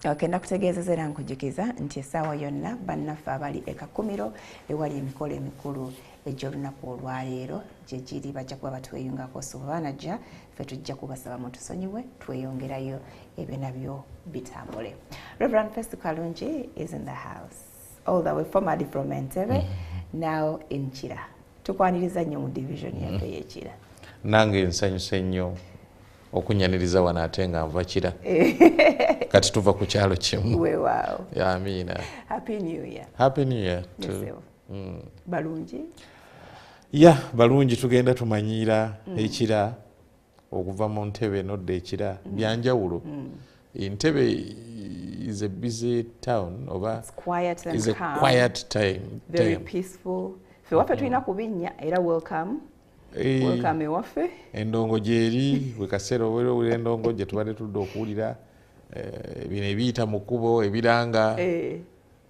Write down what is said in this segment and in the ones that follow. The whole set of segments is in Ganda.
Okay, nakutegeezeza era nkujukiza nti essaawa yonna bannaffe abali ekakumiro ewali emikolo emikulu egy'olunaku olwaleero gye giri bajja kuba batweyungako sobanajja ffe tujja kubasaba mutusonyiwe tweyongerayo ebyo nabyo bitambule. Reverend Festo Kalungi is in the house all the way formerly from Entebbe, now in Kira. Tukwaniriza nnyo mu division yaffe y'Ekira. Nange nsanyuse nnyo okunyaniriza wano ate nga nva Kira. Kati tuva ku kyalo kimu. Weewaawo. Amina. Happy New Year. Happy New Year to balungi. Ya balungi tugenda tumanyiira Ekira okuva mu Ntebe nodda Ekira byanjawulo. Entebbe is a busy town oba is a quiet time. Very peaceful. Fe waffe tulina kubinnya era welcome. Welcome ewaffe. Endongo gyeri bwe kaseera obeera endongo gye tubadde tudde okuwulira bino ebiyita mu kkubo ebiranga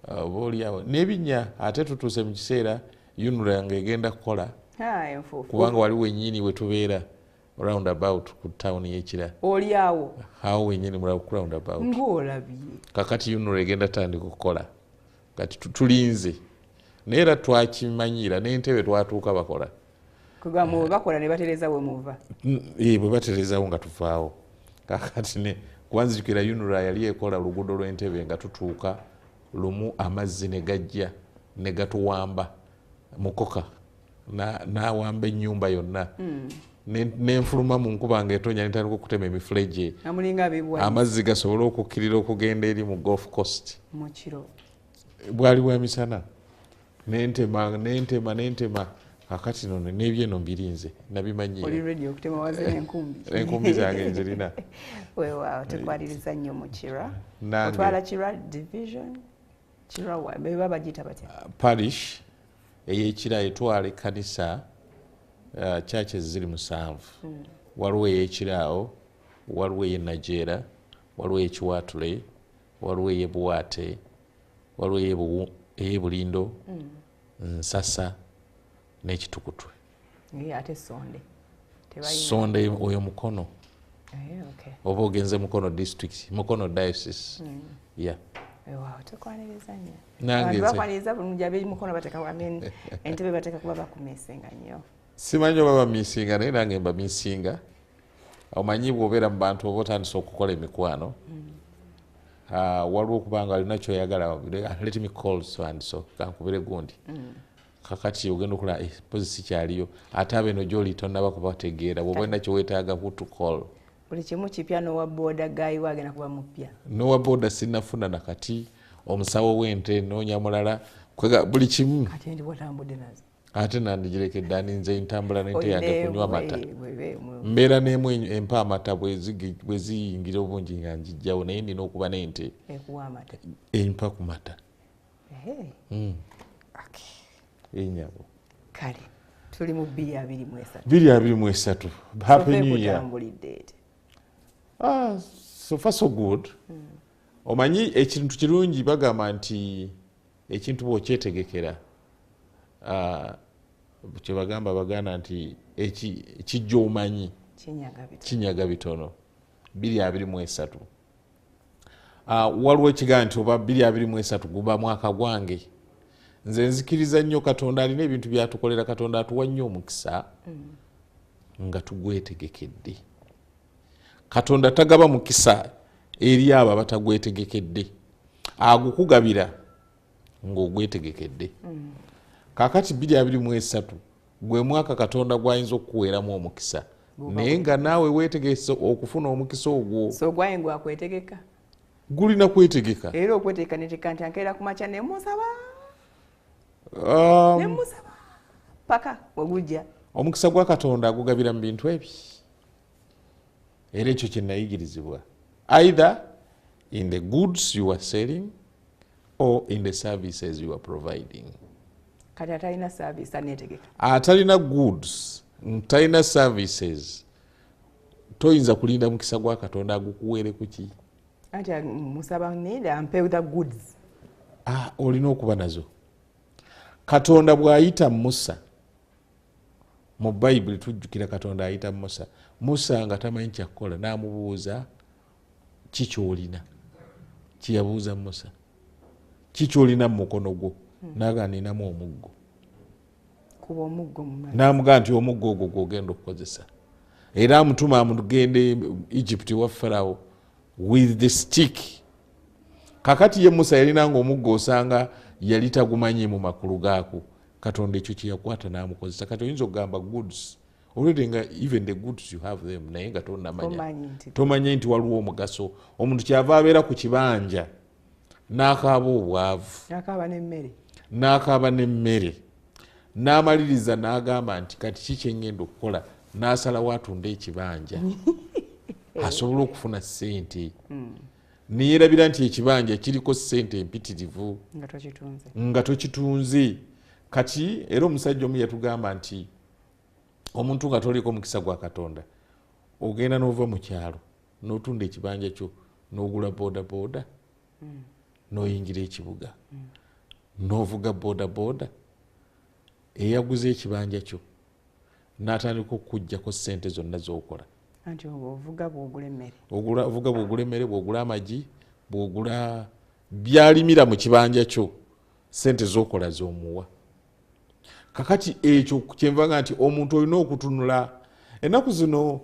obaoliawo n'ebinnya ate tutuuse mu kiseera yunula nga egenda kukola kubanga wali wennyini we tubeera round about ku town y'Ekira. Oliawo awo wennyini mulaba ku round about ng'olabye kakati yunula egenda tandika okukola kati tulinze naye era twakimanyiira n'Entebbe twatuuka bakola kugamba bwe bakola ne batereza we muva bwe baterezawo nga tuvaawo kakati ne kubanzijukira yunula yali ekola oluguudo lw'Entebbe nga tutuuka lumu amazzi ne gajja ne gatuwamba mukoka n'awamba ennyumba yonna n'enfuluma mu nkuba ng'etonya n'etandika okutema emifuleje amazzi gasobole okukkirira okugenda eri mu Golf Coast mu kiro bwali bwa misana n'entema kakati nono n'ebyeno mbirinze nabimanyiira oli ready okutema wazira enkumbi zange nzirina. Weewaawo tekwaliriza nnyo mu Kira otwala Kira division Kira wa beba bagiyita batya parish ey'Ekira etwala ekkanisa churches ziri 7 waliwo ey'Ekiraawo waliwo ey'Ennajeera waliwo ey'Ekiwatule waliwo ey'Ebuwaate waliwo ey'Ebulindo Nsasa n'Ekitukutwe ate Sonde oyo Mukono oba ogenze Mukono district Mukono diocese Wow, tukwaniriza nnyo. Nange bakwaniriza bulungi ab'eri Mukono bateka wamen Entebbe bateka kuba bakumisinga nnyo. Simanyi oba bamisinga naye nange mba misinga. Omanyi bw'obeera mu bantu oba otandise okukola emikwano. Waliwo okubanga alina kyoyagala let me call so and so kankubire gundi. Kakati ogenda okola pozi sikyaliyo ate ab'eno gy'oli tonnaba kubategeera bw'oba olina kye weetaaga who to call. Buli kimu kipya n'owa booda gayi waagenda kuba mupya. N'owa booda sinnafuna nakati omusawo w'ente noonya mulala buli kimu. Kati ndi watambudde nazo. Ate nandigirekedde aninze ntambula n'ente yange kunywa amata. Mbeera n'emu empa amata bwe ziyingira obungi nga njijjawo naye nina okuba n'ente. Ekuwa amata. Empa ku mata. Enyabo. Kale tuli mu 2023. 2023. Happy New Year. So far so good. Omanyi ekintu kirungi bagamba nti ekintu bw'okyetegekera kye bagamba bagana nti ekijja omanyi kinyaga bitono. 2023. Waliwo ekigaa nti oba 2023 guba mwaka gwange. Nze nzikiriza nnyo Katonda alina ebintu byatukolera Katonda atuwa nnyo omukisa nga tugwetegekedde. Katonda tagaba mukisa eri abo abatagwetegekedde agukugabira ng'ogwetegekedde. Kakati 2023 gwe mwaka Katonda gwayinza okukuweeramu omukisa naye nga naawe weetegese okufuna omukisa ogwo. So gwaye gwakwetegeka gulina kwetegeka era okwetegeka netegeka nti ankeera ku makya ne musaba paka wegujja. Omukisa gwa Katonda agugabira mu bintu ebi era ekyo kye nayigirizibwa either in the goods you are selling or in the services you are providing. Kati atalina service anetegeka. Atalina goods talina services toyinza kulinda mukisa gwa Katonda agukuweere kuki. Anti musaba need ampe the goods. Olina okuba nazo. Katonda bw'ayita Musa mu Bayibuli tujjukira Katonda ayita Musa. Musa nga tamanyi kyakukola n'amubuuza ki ky'olina kiyabuuza Musa kikyolina mu mukono gwo naga ninamu omuggo kuba omuggo mu namugaa nti omuggo ogwo gwogenda okukozesa era amutuma amugende Egypt wa Pharaoh with the stick. Kakati ye Musa yalinanga omuggo osanga yali tagumanyi mu makulu gaako Katonda ekyo kyeyakwata n'amukozesa. Kati oyinza okugamba goods already nga even the goods you have them naye nga tomanyi nti waliwo omugaso. Omuntu kyava abeera ku kibanja n'akaaba obwavu n'akaaba n'emmere n'amaliriza n'agamba nti kati kiki ngenda okukola n'asalawo atunda ekibanja asobole okufuna ssente. Niyerabira nti ekibanja kiriko ssente empitirivu nga tokitunze. Kati era omusajja omu yatugamba nti omuntu nga toliko mukisa gwa Katonda ogenda n'ova mu kyalo n'otunda ekibanja kyo n'ogula bodaboda n'oyingira ekibuga n'ovuga bodaboda eyaguze ekibanja kyo n'atandika okujjako ssente zonna z'okola. Anti ovuga bw'ogula emmere. Ovuga bw'ogula emmere, bw'ogula amagi, bw'ogula byalimira mu kibanja kyo, ssente z'okola z'omuwa. Kakati ekyo kyenvanga nti omuntu olina okutunula. Ennaku zino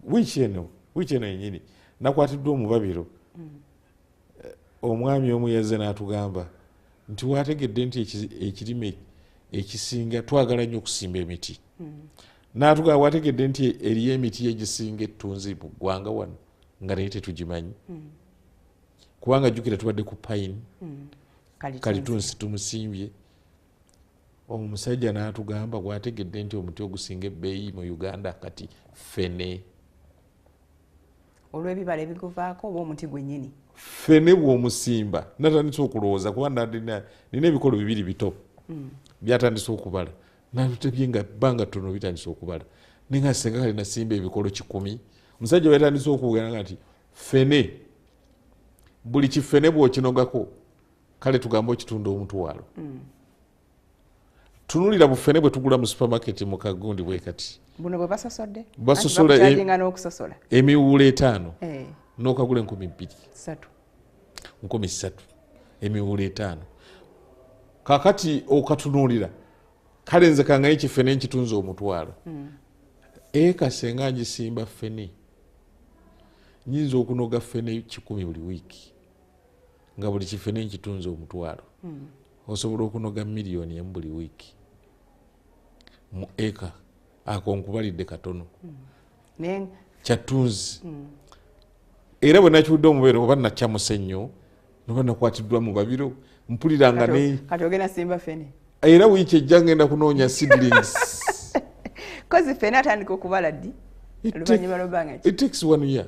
wiiki eno yennyini nakwatiddwa omubabiro. Omwami omu yazze n'atugamba nti wategedde nti ekirime ekisinga twagala nnyo okusimba emiti. N'atugamba wategedde nti eriyo emiti egisinga ettunzi mu ggwanga wano nga naye tetugimanyi. Kubanga jjukira tubadde ku pine kalitunsi tumusimbye. Omusajja n'atugamba wategedde nti omuti ogusinga ebbeeyi mu Uganda kati ffene. Olw'ebibala ebiguvaako oba omuti gwennyini? Ffene bw'omusimba natandise okulowooza kuba nina ebikolo bibiri bito byatandise okubala. Natutebye nga bbanga ttono bitandise okubala. Ninga senga kale nasimba ebikolo 100. Omusajja bwe yatandise okugamba nti ffene buli kifene bw'okinogako kale tugambe okitunda omutwalo. Tunulira bufene bwe tugula mu supermarket mu Kagundi bwe kati. Buno bwe basasodde? Basosola n'okusosola. Emiwuula 5 n'okagula 2,000. 3 emiwuula 5. Kakati okatunuulira kale nze kangaye kifene nkitunza omutwalo. Kasenga ngisimba ffene nyinza okunoga ffene 10 buli wiiki nga buli kifene nkitunza omutwalo. Osobola okunoga miliyoni emu buli wiiki mu eka. Ako nkubalidde katono kyatunzi. Era bwe nakiwudde omubeero oba nakyamuse nnyo noba nakwatiddwa mu babiro mpuliranga kati ogenda simba ffene. Era wiiki ejja ngenda kunoonya seedlings. Kozi ffene atandika okubala ddi? Oluvannyuma lw'ebbanga ki? It takes 1 year.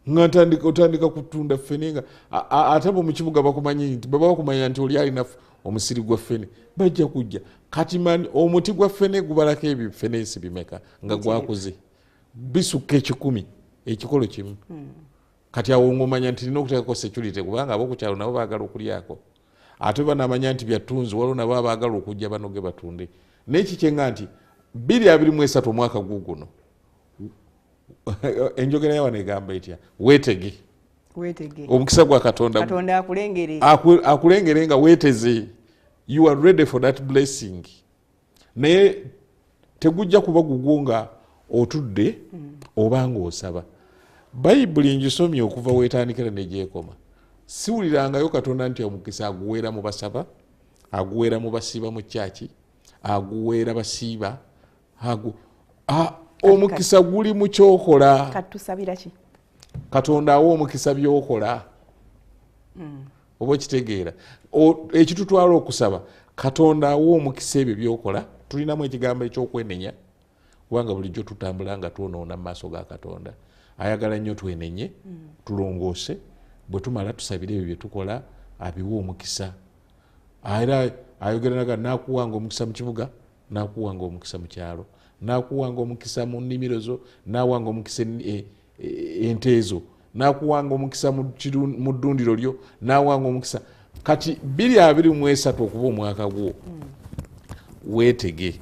Nga otandika kutunda ffene nga ate bo mu kibuga bakumanyi nti baba bakumanya nti oli alina omusiri gwa ffene bajja kujja. Kati mani omuti gwa ffene gubalako ebifenensi bimeka nga gwakuze bisukka 10 ekikolo kimu. Kati awo ng'omanya nti nina okuteekako security kubanga ab'okukyalo nabo baagala okulyako. Ate banamanya nti byattunzi waliwo nabo abaagala okujja banoge batunde. N'ekikyenga nti 2023 omwaka guguno enjogera yawa negamba etya weetege omukisa gwa Katonda akulengere nga weeteze. You are ready for that blessing. Naye tegujja kuba gugwo nga otudde obanga osaba. Bayibuli ngisomye okuva weetandikira negyekoma. Siwulirangayo Katonda nti omukisa aguweera mu basaba, aguweera mu basiiba mu kyaki, aguweera basiiba, omukisa guli mu kyokola. Katusabira ki? Katonda awa omukisa byokola. Oba kitegeera ekitutwala okusaba Katonda awa omukisa ebyo byokola. Tulinamu ekigambo ekyokwenenya kubanga bulijjo tutambula nga twonoona mu maaso ga Katonda. Ayagala nnyo twenenye tulongoose bwe tumala tusabire ebyo bye tukola abiwa omukisa. Era ayogera naga nakuwanga omukisa mu kibuga, nakuwanga omukisa mu kyalo, nakuwanga omukisa mu nnimiro zo, nawanga omukisa ente ezo, nakuwanga omukisa mu ddundiro lyo, nawanga omukisa. Kati 2023 okuba omwaka gwo weetege.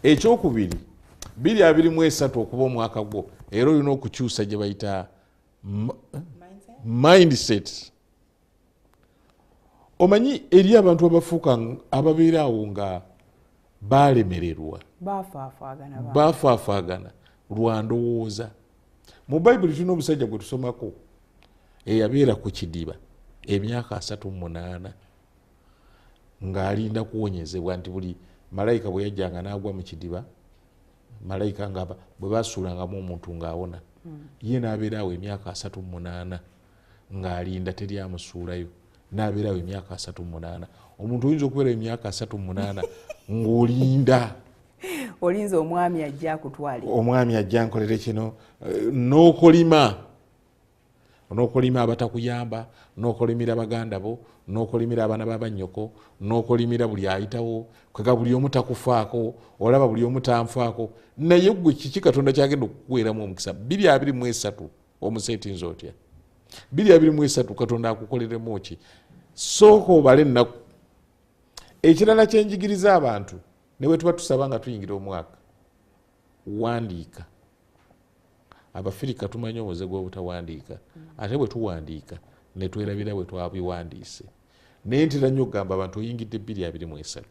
Ekyokubiri 2023 okuba omwaka gwo era olina okukyusa gye bayita mindset. Omanyi eri abantu abafuuka ababeera awo nga balemererwa bafaafaagana lwa ndowooza. Mu bayibuli tulina omusajja gwe tusomako eyabeera ku kidiba emyaka 38 ng'alinda kuwonyezebwa nti buli malayika bwe yajjanga n'agwa mu kidiba malayika nga bwe basuulangamu omuntu ng'awona ye n'abeera awo emyaka 38 ng'alinda teri amusuulayo n'abeera awo emyaka 38. Omuntu oyinza okubeera emyaka 38 ng'olinda olinza omwami ajja akutwalira omwami ajja nkolere kino n'okolima abatakuyamba n'okolimira baganda bo n'okolimira abaana b'abannyoko n'okolimira buli ayitawo kwega buli omu takufaako olaba buli omu tanfaako naye gwe kiki Katonda kyagenda okukuweeramu omukisa 223 omuseetinza otya 223 Katonda akukoleremu ki sooka obale ennaku. Ekirala kyenjigiriza abantu ne bwe tuba tusaba nga tuyingira omwaka wandiika. Abafirika tumanyi obuze gw'obutawandiika ate bwe tuwandiika ne twerabira bwe twabiwandiise. Naye ntera nnyo okugamba abantu oyingidde 223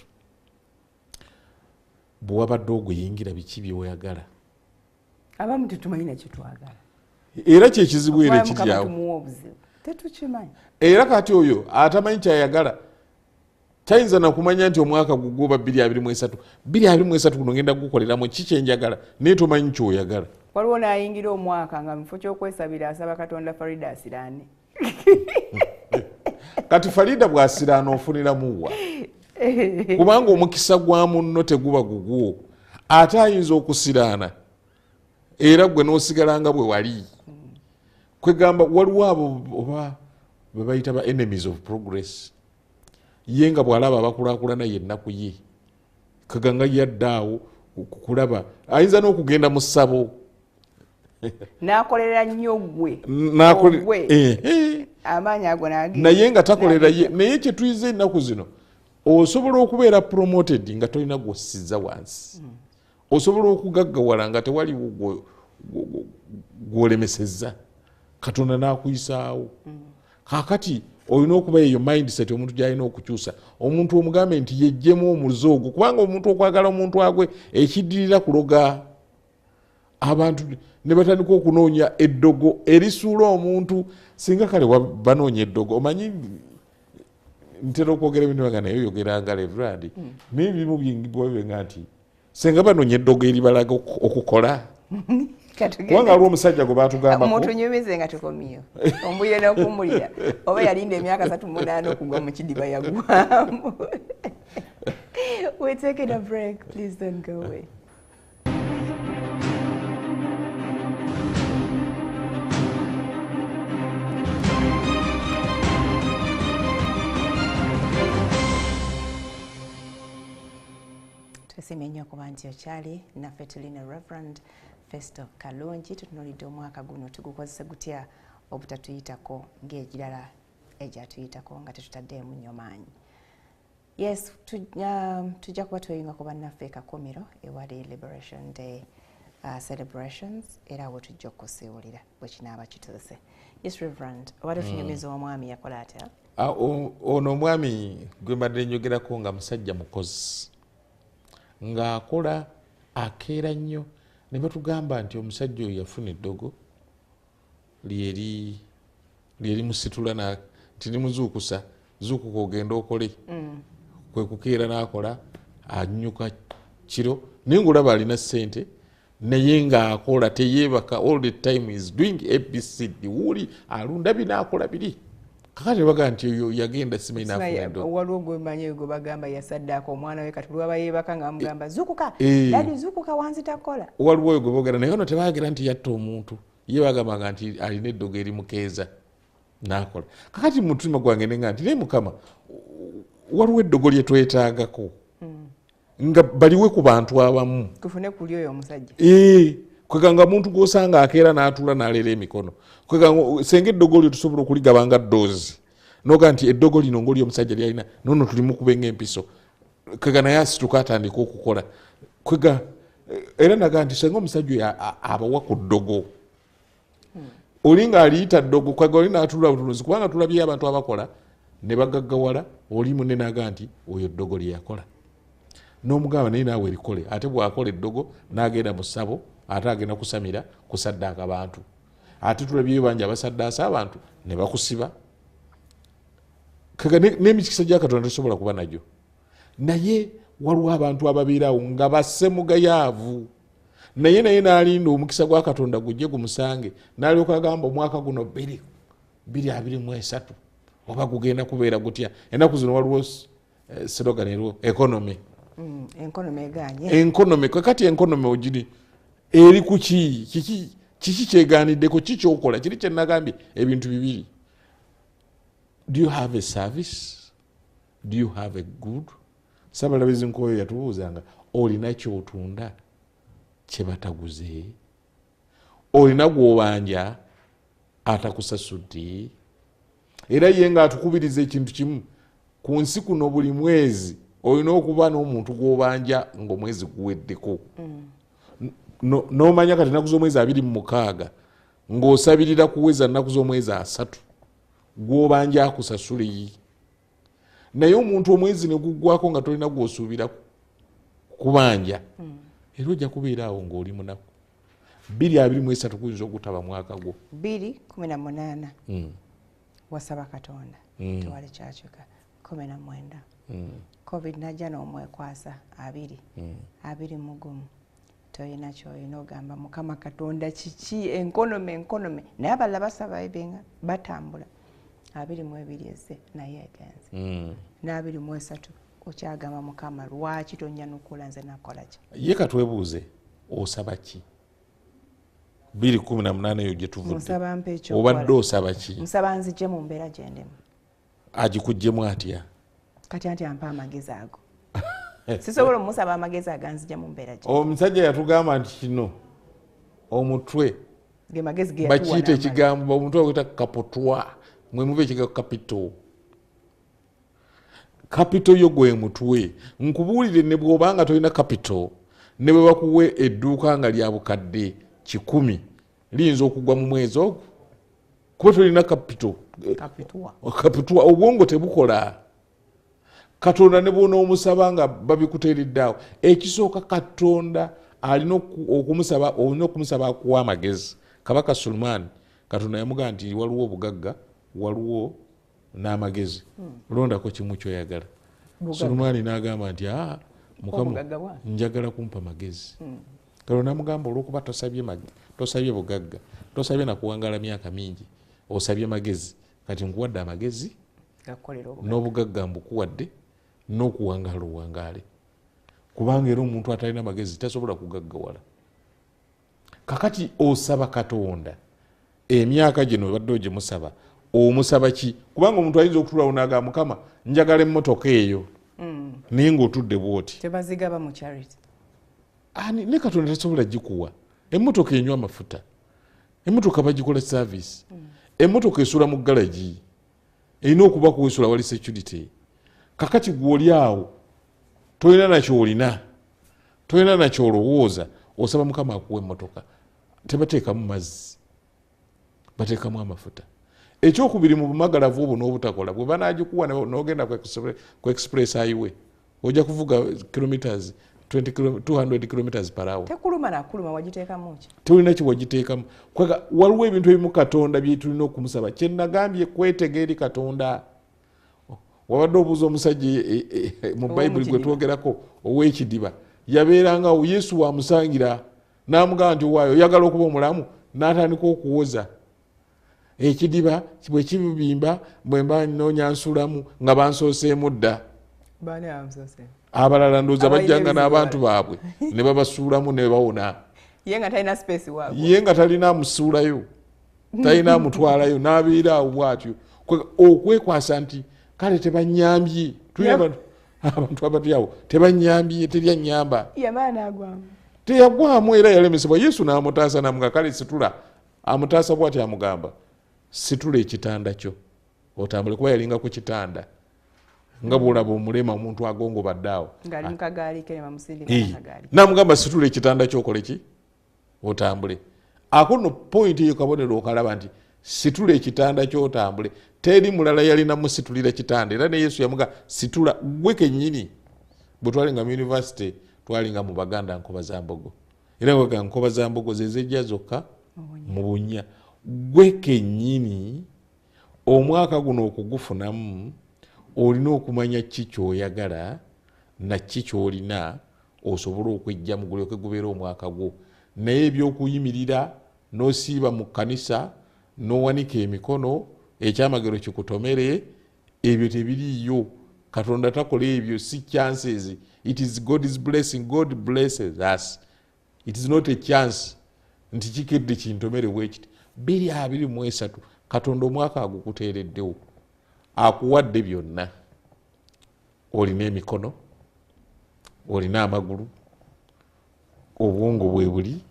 bwe wabadde oguyingira biki byoyagala abamu tetumanyi nakyo twagala era kyekizibu era ekiryawo tetukimanyi era kati oyo atamanyi kyayagala tayinza nakumanya nti omwaka guguba 223 guno ngenda gukoleramu kikyenjagala naye tomanyi kyoyagala. Waliwo n'ayingira omwaka nga mufo ky'okwesabira asaba Katonda Farida asiraane. Kati Farida bw'asiraana ofuniramuwa kubanga omukisa gwa munno teguba gugwo ate ayinza okusiraana era gwe n'osigalanga bwe wali. Kwegamba waliwo abo oba bwe bayita ba enemies of progress ye nga bw'alaba abakulaakulana yenna ku ye kaganga yaddaawo kulaba ayinza n'okugenda mu ssabo n'akolera nnyo gwe amaanyi ago naye nga takolera ye. Naye kye tuyize ennaku zino osobola okubeera promoted nga tolina gw'ossizza wansi osobola okugaggawala nga tewaliwo gw'olemesezza Katonda n'akuyisaawo. Kaakati olina okuba eyo mindset omuntu gy'alina okukyusa. Omuntu omugambe nti yejjemu omuze ogwo kubanga omuntu okwagala omuntu agwe ekiddirira kuloga. Abantu ne batandika okunoonya eddogo erisuula omuntu singa kale banoonya eddogo. Omanyi ntera okwogera ebintu baga naye oyogeranga Reverend naye ebimu bingibwa bibenga nti singa banoonya eddogo eribalaga okukola kubanga aliwo omusajja gwe batugambako omuntu nyumize nga tukomyewo ombuyire n'okummulira oba yalinda emyaka 38 okugwa mu kidiba yagwamu. We're taking a break. Please don't go away. Tusiimye nnyo okuba nti okyali naffe tulina Reverend Festo Kalungi. Tutunuulidde omwaka guno tugukozese gutya obutatuyitako ng'egirala egyatuyitako nga tetutaddeemu nnyo maanyi. Yes, tujja kuba tweyunga ku bannaffe Kakumiro ewali Liberation Day celebrations era awo tujja okusiiwulira bwe kinaaba kituuse. Yes, Reverend, obadde otunyumiza omwami yakola atya? Ono omwami gwe mbadde njogerako nga musajja mukozi ng'akola akeera nnyo ne batugamba nti omusajja oyo yafuna eddogo lyeri musitula nti limuzuukusa zuukuka ogenda okole kwe kukeera n'akola anyuka kiro naye ng'olaba alina ssente naye ng'akola teyeebaka all the time is doing ABCD wuli alunda binaakola biri kakati baga nti oyo yagenda simanyi n'afuna waliwo gwe manyi gwe bagamba yasaddaako omwana we kati lwaba yeebaka nga amugamba zuukuka dadi zuukuka wansi takola waliwo oyo gwe boogera naye ono tebaagera nti yatta omuntu ye bagambanga nti alina eddogo erimukeeza n'akola kakati mu mutima gwange nenga nti naye Mukama waliwo eddogo lye twetaagako nga baliwe ku bantu abamu tufune kuli oyo omusajja kweganga muntu gw'osanga akeera n'atuula n'aleera emikono kweganga senga eddogo lyo tusobola okuligaba nga ddoozi noga nti eddogo lino ng'oli omusajja lyalina nono tulimukuba ng'empiso kwega naye asituka atandika okukola kwega era naga nti senga omusajja oyo abawa ku ddogo olinga aliyita ddogo kwaga oli n'atulula butunuzi kubanga tulabye abantu abakola ne bagaggawala oli munne n'aga nti oyo ddogo lye yakola n'omugamba naye naawe erikole ate bw'akola eddogo n'agenda mu ssabo ate agenda kusamira kusaddaaka abantu ate tulabyeyo bangi abasaddaasa abantu ne bakusiba kaga n'emikisa gya Katonda tosobola kuba nagyo naye waliwo abantu ababeerawo nga bassemugayaavu naye n'alinda omukisa gwa Katonda gujje gumusange n'alyoka agamba omwaka guno 2023 oba gugenda kubeera gutya ennaku zino waliwo slogan eriwo economy enkonomi kakati enkonomi ogiri eri ku kiki kyegaaniddeko kikyokola kiri kyenagambye ebintu bibiri. Do you have a service? Do you have a good? Sabalabizi nkoyo yatubuuzanga olina kyotunda kyebataguze olina gwobanja atakusasudde era ye nga atukubiriza ekintu kimu ku nsi kuno buli mwezi olina okuba n'omuntu gwobanja ng'omwezi guweddeko n'omanya kati ennaku z'omwezi 26 ng'osabirira kuweza nnaku z'omwezi 3 gwobanja akusasule naye omuntu omwezi ne guggwako nga tolina gw'osuubira kubanja era ojja kubeera awo ng'oli munaku 2023 kuyinza okutaba mwaka gwo 2018 wasaba Katonda tewali kyakyuka 19 covid najja n'omwekwasa 20 mugumu toyina kyolina ogamba Mukama Katonda kiki enkonomi naye abalala basaba ebenga batambula 22 eze naye agenze na23 okyagamba Mukama lwaki tonyanukula nze nakola ki ye katwebuuze osaba ki 2018 yo gye tuvudde obadde osaba ki nsaba nzije mu mbeera gyendemu agikugjemu atya kati ampa amagezi ago sisobola omusaba amagezi aganzije mu mbeera gye omusajja yatugamba nti kino omutwe ge magezi ge bakiyita ekigambo omutwe oguyita kapotwa mwe muve ekigambo kapito yo gwe mutwe nkubuulire ne bw'obanga tolina kapito ne bwe bakuwe edduuka nga lya bukadde 10 liyinza okugwa mu mwezi ogwo kuba tolina kapito obwongo tebukola Katonda ne bw'ona omusaba nga babikuteereddeawo ekisooka Katonda alina okumusaba akuwa amagezi. Kabaka Sulemaani Katonda yamugamba nti waliwo obugagga waliwo n'amagezi londako kimu kyoyagala. Sulemaani n'agamba nti Mukama njagala kumpa magezi. Katonda n'amugamba olw'okuba tosabye bugagga tosabye nakuwangala myaka mingi osabye magezi kati nkuwadde amagezi n'obugagga mbukuwadde n'okuwangala owangaale kubanga era omuntu atalina magezi tasobola kugaggawala. Kakati osaba Katonda emyaka gino badde ogimusaba omusaba ki kubanga omuntu ayinza okutulawo n'agamba Mukama njagala emmotoka eyo naye ng'otudde bwoti tebazigaba mu charity ne Katonda tasobola gikuwa. Emmotoka enywa amafuta, emmotoka bagikola service, emmotoka esula mu galagi erina okuba kuwesula wali security. Kakati gw'oli awo tolina nakyolina tolina nakyolowooza osaba Mukama akuwa emmotoka tebateekamu mazzi bateekamu amafuta. Ekyokubiri mu bumagalavu obwo n'obutakola bwe banagikuwa n'ogenda ku express highway ojja kuvuga kilometers 200 kilometers per hour. Tekuluma nakuluma wagiteekamu ki? Tulina ki wagiteekamu. Kwaga waliwo ebintu ebimu Katonda bye tulina okumusaba. Kye nagambye kwetega eri Katonda. Wabadde obuuza omusajja mu Bayibuli gwe twogerako ow'ekidiba yabeeranga awo Yesu wamusangira n'amugamba nti waayo oyagala okuba omulamu n'atandika okuwoza ekidiba bwe kibimba bwe mba noonya nsulamu nga bansooseemu dda. Baani abamusoose? Abalala ndooza bajjanga n'abantu baabwe ne babasuulamu ne bawona. Ye nga talina space waabwe. Ye nga talina amusuulayo talina amutwalayo n'abeera awo bw'atyo okwekwasa nti kale tebanyambye tulaba abantu abatyawo tebanyambye teryanyamba yamaana agwamu teyagwamu era yalemesebwa. Yesu n'amutaasa namuga kale situla amutaasa bw'ati amugamba situla ekitanda kyo otambule kuba yalinga ku kitanda nga bw'olaba omulema omuntu agongobadde awo ngali mukagaali ke bamusindika akagaali n'amugamba situla ekitanda kyo okole ki otambule. akono point eyo kabonero okalaba nti situla ekitanda kyotambule teri mulala yalina musitulira kitanda era ne Yesu yamuga situla gwe kennyini bwe twalinga mu university twalinga mu Baganda Nkoba za Mbogo era wega Nkoba za Mbogo zezejja zokka mu Bunya gwe kennyini omwaka guno okugufunamu olina okumanya ki kyoyagala na ki kyolina osobola okwejja mu gulyoke gubeera omwaka gwo naye ebyokuyimirira n'osiiba mu kkanisa n'owanika emikono ekyamagero kikutomere ebyo tebiriiyo Katonda takola ebyo si chances it is God's blessing God blesses us it is not a chance nti kikedde kintomere bwekiti 2023 Katonda omwaka agukuteereddewo akuwadde byonna olina emikono olina amagulu obwongo bwe buli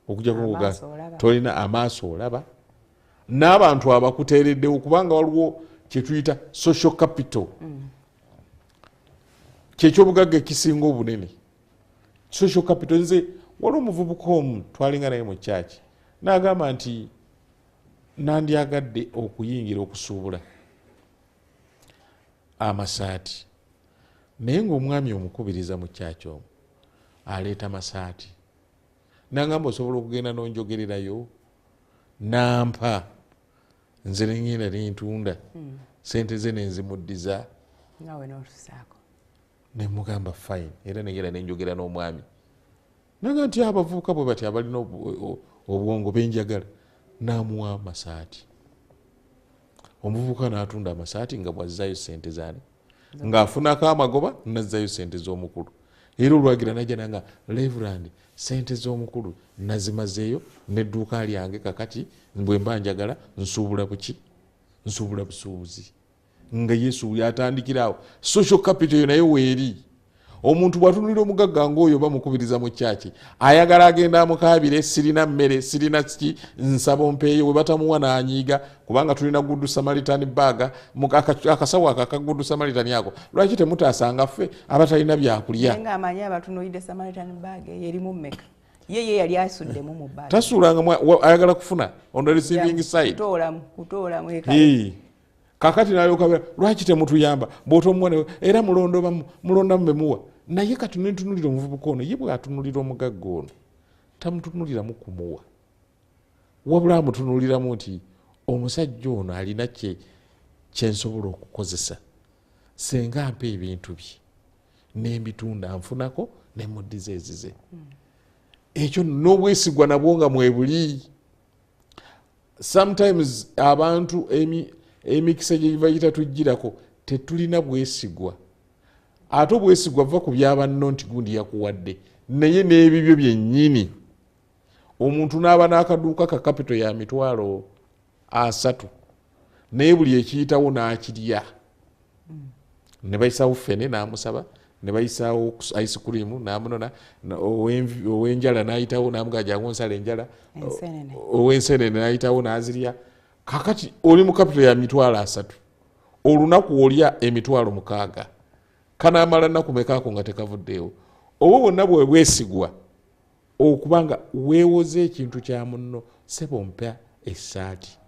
okujja kuvuga tolina amaaso olaba n'abantu abakuteereddewo kubanga waliwo kyetuyita social capital kyekyobugagga ekisinga obunene social capital nze waliwo omuvubuka omu twalinga naye mu kyaki n'agamba nti nandyagadde okuyingira okusuubula amasaati naye ng'omwami omukubiriza mu kyaki omwo aleeta masaati nangamba osobola okugenda n'onjogererayo nampa nze nengenda nentunda sente ze nenzimuddiza nemugamba fine era negenda nenjogera n'omwami naga nti abavubuka bwe bati abalina obwongo benjagala namuwa masaati omuvubuka n'atunda amasaati nga bwazzayo sente zaani ng'afunako amagoba nazzayo sente z'omukulu era olwagira najja nanga Reverend sente z'omukulu nazimazeeyo n'edduuka lyange kakati bwe mba njagala nsuubula buki nsuubula busuubuzi nga Yesu yatandikirawo social capital yo naye weeri omuntu bwatunulira omugagga ng'oyo bamukubiriza mu kyaki ayagala agenda amukaabire sirina mmere sirina ki nsaba ompeeyo we batamuwa n'anyiiga kubanga tulina Good Samaritan bag akasawo aka Good Samaritan ako lwaki temutaasanga ffe abatalina byakulya nga amanyi abatunulidde Samaritan bag erimu mmeka ye yali asuddemu mu bag tasuulanga ayagala kufuna on the receiving side kutoolamu kakati nalyoka lwaki temutuyamba bw'otomwana era mulondamu bemuwa naye kati nentunulira omuvubuka ono ye bw'atunulira omugagga ono tamutunuliramu kumuwa wabula amutunuliramu nti omusajja ono alina kyensobola okukozesa senga mpa ebintu bye nembitunda nfunako nemuddiza ezize ekyo n'obwesigwa nabwo nga mwebuli sometimes abantu emikisa gye bayita tujjirako tetulina bwesigwa ate obwesigwa va ku byabanno nti gundi yakuwadde naye n'ebibyo byennyini omuntu n'aba n'akaduuka ka kapito ya 30,000 naye buli ekiyitawo n'akirya ne bayisawo ffene n'amusaba ne bayisawo ice cream n'amunona ow'enjala n'ayitawo n'amugaa jangu nsala enjala ow'ensenene n'ayitawo n'azirya kakati oli mu kapito ya 30,000 olunaku olya 60,000 kanaamala nnaku mekaako nga tekavuddeewo obwo bwonna bwe bwesigwa okubanga weewoze ekintu kya munno sebo mpa essaati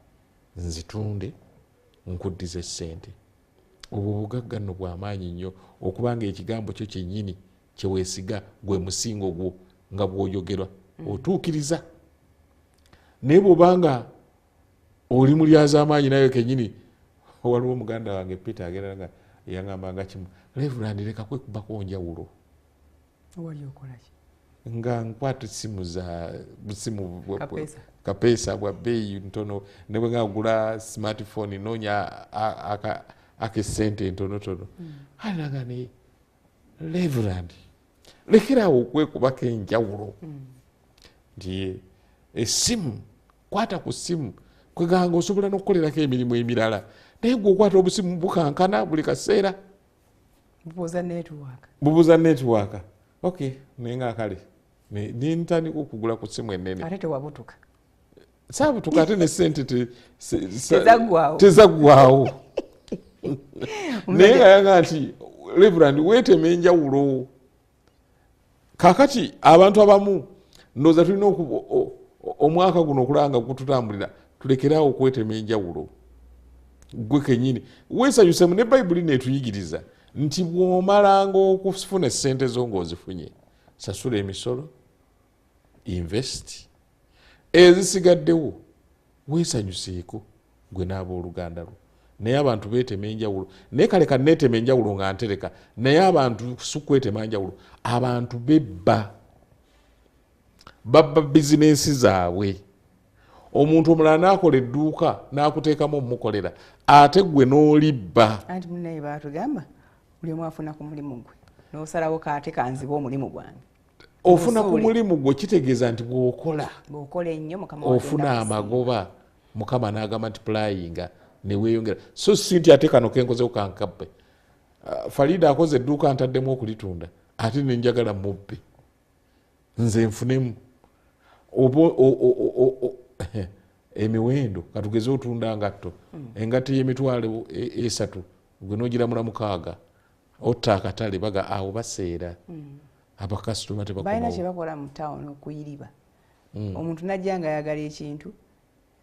nzitunde nkuddiza essente obwo bugagga nno bw'amaanyi nnyo okubanga ekigambo kyo kyennyini kyeweesiga gwe musingo gwo nga bw'oyogerwa otuukiriza naye bw'obanga oli mulyaza amaanyi nayo kennyini waliwo omuganda wange Peter agenda nga yangambanga kimu Reverend leka kwekubako njawulo nga nkwata busimu kapeesa bwa bbeeyi ntono ne bwe ngagula smartphone noonya akesente entonotono alinaga ne Reverend lekerawo okwekubako enjawulo nti essimu kwata ku ssimu kweganga osobola n'okukolerako emirimu emirala naye gweokwata obusimu bukankana buli kaseera bubuuza network okay naye nga kale nintandika okugula ku ssimu ennene ate tewabutuka saabutuka ate ne sente tezaggwawo naye nga yaga nti Reverend weetema enjawulo kakati abantu abamu ndowooza tulina omwaka guno okulanga kututambulira tulekerawo okwetema enjawulo gwe kenyini weesanyusemu ne bayibuli netuyigiriza nti bw'omalanga okufuna ssente zo ng'ozifunye sasula emisolo invest ezisigaddewo weesanyuseeko gwe n'abooluganda lwo naye abantu beetema enjawulo naye kale kaneetema enjawulo nga ntereka naye abantu sikwetema njawulo abantu babba bizinensi zaabwe omuntu omulala n'akola edduuka n'akuteekamu omukolera ate gwe n'olibba anti munaye baatugamba buli omu afuna ku mulimu gwe n'osalawo kaate kanziba omulimu gwange ofuna ku mulimu gwe kitegeeza nti bw'okola ennyo mukama ofuna amagoba mukama n'agamba nti pulayinga neweeyongera so si nti ate kano kenkozeho kankappe Farida akoze edduuka ntaddemu okulitunda ate nenjagala mubbe nze nfunemu emiwendo katugeze otunda ngatto engatto y'emitwalo 3 gwe n'ogiramula 6 otta akatale baga awo baseera abakasitoma balina kye bakola mu tawuni okuyiriba omuntu najja nga ayagala ekintu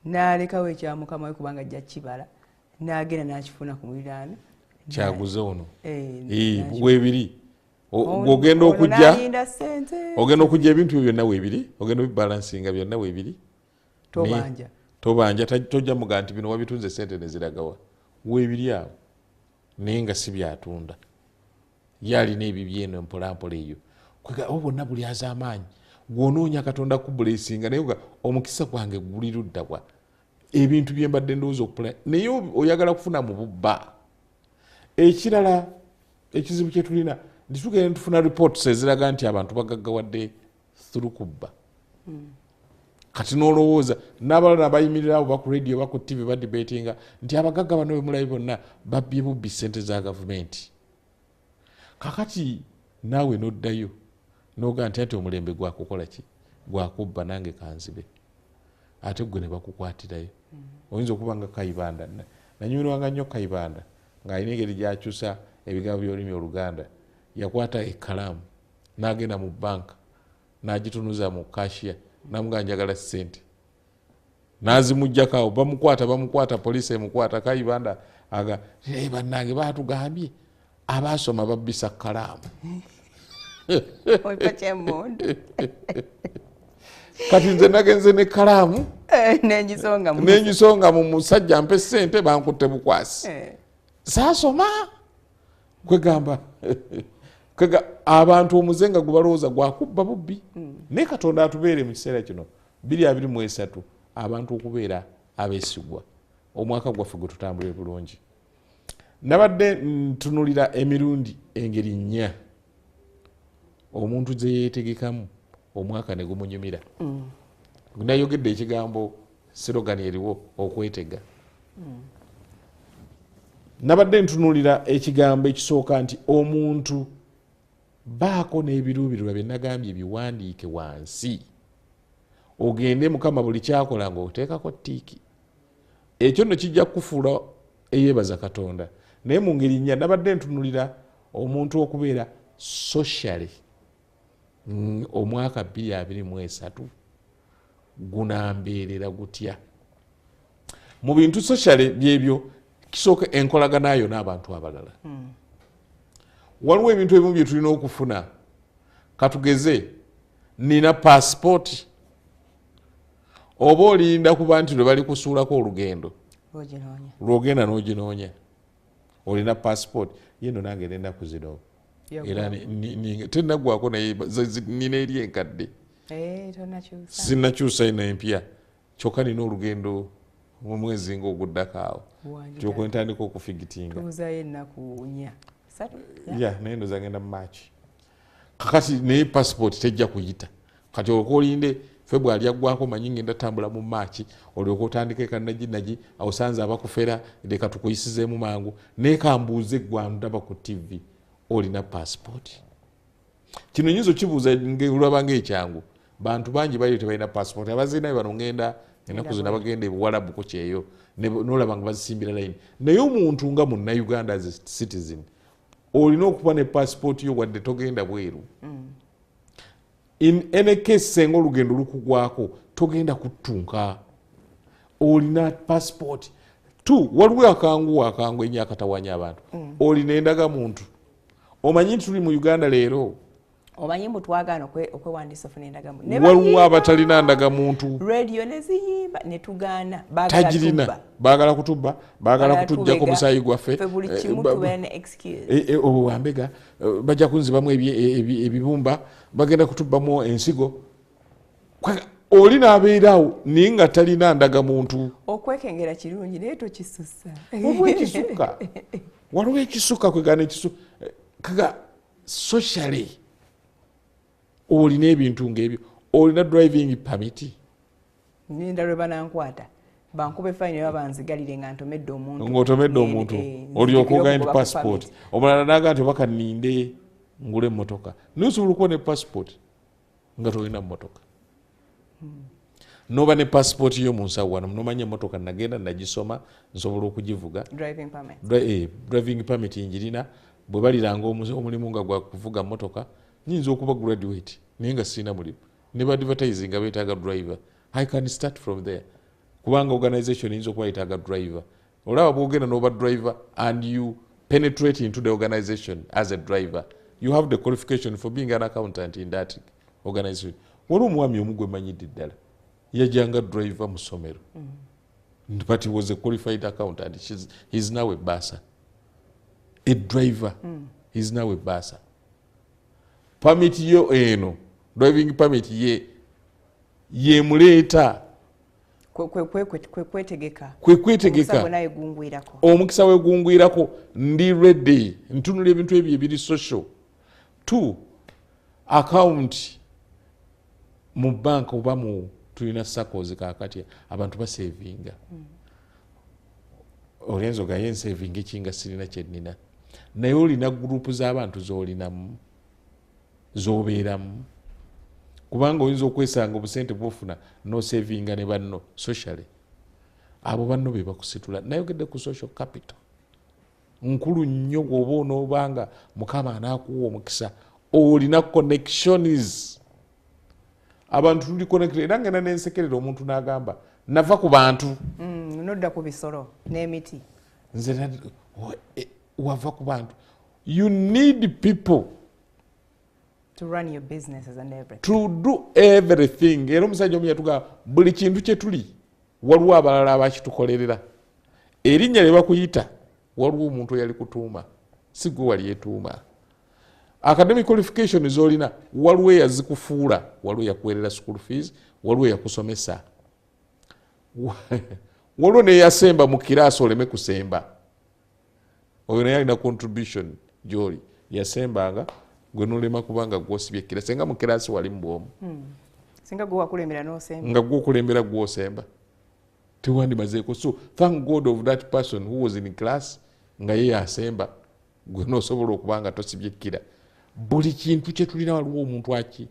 n'alekawo ekyamukama we kubanga ajja kibala n'agenda n'akifuna ku muliraano kyaguze ono weebiri ogenda okujja ebintu byo byonna weebiri ogenda obibalansinga byonna weebiri tobanja tojja muga nti bino wabitunze sente neziragawa weebiri awo naye nga si byatunda yalina ebibyeno empolampola eyo bonna buli az'amaanyi gw'onoonya katonda kubulesinga naye nga omukisa gwange guli ludda wa ebintu bye mbadde ndowooza okupula naye oyagala kufuna mu bubba ekirala ekizibu kye tulina tugenda tufuna reports eziraga nti abantu bagaggawadde through kubba kati n'olowooza n'abalala bayimirira abo baku radio baku tv badebatinga nti abagagga bano bemulabi bonna babbye bubbi ssente za gavumenti kakati naawe n'oddayo noga nti ate omulembe gwakukola ki gwakubba nange kanzibe ate gwe ne bakukwatirayo oyinza okuba nga Kayibanda nanyumirwanga nnyo Kayibanda ng'alina engeri gyakyusa ebigambo by'olulimi Oluganda yakwata ekkalaamu n'agenda mu banka n'agitunuza mu kashiya namuga njagala ssente n'azimuggyako awo bamukwata poliisi emukwata Kayibanda aga bannange baatugambye abaasoma babbisa kkalaamu kati nze nagenze ne kkalaamu nengisonga mu musajja mpe ssente bankutte bukwasi saasoma kwegamba abantu omuzenga gubalowooza gwakubba bubbi naye katonda atubeere mu kiseera kino 2023 abantu okubeera abeesigwa omwaka gwaffe gwe tutambulire bulungi nabadde ntunulira emirundi engeri 4 omuntu gye yeetegekamu omwaka ne gumunyumira nayogedde ekigambo sirogani eriwo okwetega nabadde ntunulira ekigambo ekisooka nti omuntu baako n'ebiruubirirwa bye nagambye biwandiike wansi ogende mukama buli kyakola ng'oteekako ttiiki ekyo nno kijja kufuula eyeebaza katonda naye mu ngeri 4 nabadde ntunulira omuntu okubeera socially omwaka 2023 gunambeerera gutya mu bintu socially byebyo kisooka enkolaganayo n'abantu abalala waliwo ebintu ebimu bye tulina okufuna katugeze nina passport oba olinda kuba nti lwe bali kusuulako olugendo lwogenda n'oginoonya olina passport yeno nange nenda kuzino era tennaggwako naye nina eri enkadde sinnakyusa ino empya kyokka nina olugendo mu mwezi ng'oguddako awo kyokka ntandika okufigitinga naye ndoza ngenda mu Maachi kakati naye passport tejja kuyita kati olwoka olinde February yaggwako manyi ngenda tambula mu Maachi olyoka otandika ekanagi awusanze abakufera leka tukuyisizeemu mangu naye kambuuze gwandaba ku TV olina passport kino nyinza kibuuza olwabanga ekyangu bantu bangi bali tebalina passport abazinayo bano ngenda ennaku zina bagenda ebuwalabu ku kyeyo nolaba nga bazisimbira layini naye omuntu nga munnayuganda as a citizen olina okuba ne passport yo wadde togenda bweru in any case senga olugendo lukugwako togenda kuttunka olina passport tu waliwo akangu ennyo akatawanya abantu olina endagamuntu omanyi nti tuli mu Uganda leero omanyi mbu twagaana okwewandisa ofuna endagamuntu waliwo abatalina ndagamuntu radio ne ziyimba ne tugaana baagala kutubba baagala kutujjako musaayi gwaffe buli kimu tubeera ne excuse wambega bajja kunzibamu ebibumba bagenda kutubbamu ensigo oli n'abeerawo naye nga talina ndagamuntu okwekengera kirungi naye tokisussa waliwo ekisuka waliwo ekisuka kwegana ekisuka kaga socially olina ebintu ng'ebyo olina driving permit ninda lwe banankwata bankube fine ne babanzigalire nga ntomedde omuntu ng'otomedde omuntu olyoka oganye nti passport omulala naga nti obaka nninde ngule emmotoka naye osobola okuba ne passport nga tolina mmotoka noba ne passport yo mu nsawo wano nomanya emmotoka nagenda nagisoma nsobola okugivuga driving permit njirina bwe baliranga omulimu nga gwa kuvuga mmotoka nyinza okuba graduate naye nga sirina mulimu ne badvertising nga beetaaga driver I can start from there kubanga organization yinza okuba yetaaga driver olaba bwogenda n'oba driver and you penetrate into the organization as a driver you have the qualification for being an accountant in that organization waliwo omwami omu gwe manyidde ddala yajjanga driver mu ssomero but he was a qualified accountant he's now a bursar a driver he's now a bursar permit yo eno driving permit yemuleeta kwetegeka omukisa wegungwirako ndi ready ntunula ebintu ebyo ebiri social two account mu bank oba mu tulina sakozi kakati abantu basevinga olenzo gaye ensaving ekinga sirina kyenina naye olina gurupu z'abantu z'olinamu z'obeeramu kubanga oyinza okwesanga obusente bwofuna nosavinga ne banno socially abo banno be bakusitula nayogedde ku social capital nkulu nnyo bw'oba onoobanga mukama anaakuwa omukisa olina connections abantu tuli connected era ngenda nensekerera omuntu n'agamba nava ku bantu nodda ku bisolo n'emiti nze wava ku bantu you need people to run your businesses and everything to do everything era omusajja omu yatuga buli kintu kye tuli waliwo abalala abakitukolerera erinnya lye bakuyita waliwo omuntu yali kutuuma si gwe wali yetuuma academic qualification zolina waliwo yazikufuula waliwo yakuwerera school fees waliwo yakusomesa waliwo neyasemba mu kiraasi oleme kusemba oyo naye alina contribution gyoli yasembanga gwe nolema kubanga gwosibye ekiraasi senga mu kiraasi wali mubwomu singa gwe wakulembera n'osemba nga gwe okulembera gwosemba tewandimazeeko so thank God of that person who was in class nga ye yasemba gwe nosobola okubanga tosibye ekkira buli kintu kye tulina waliwo omuntu aki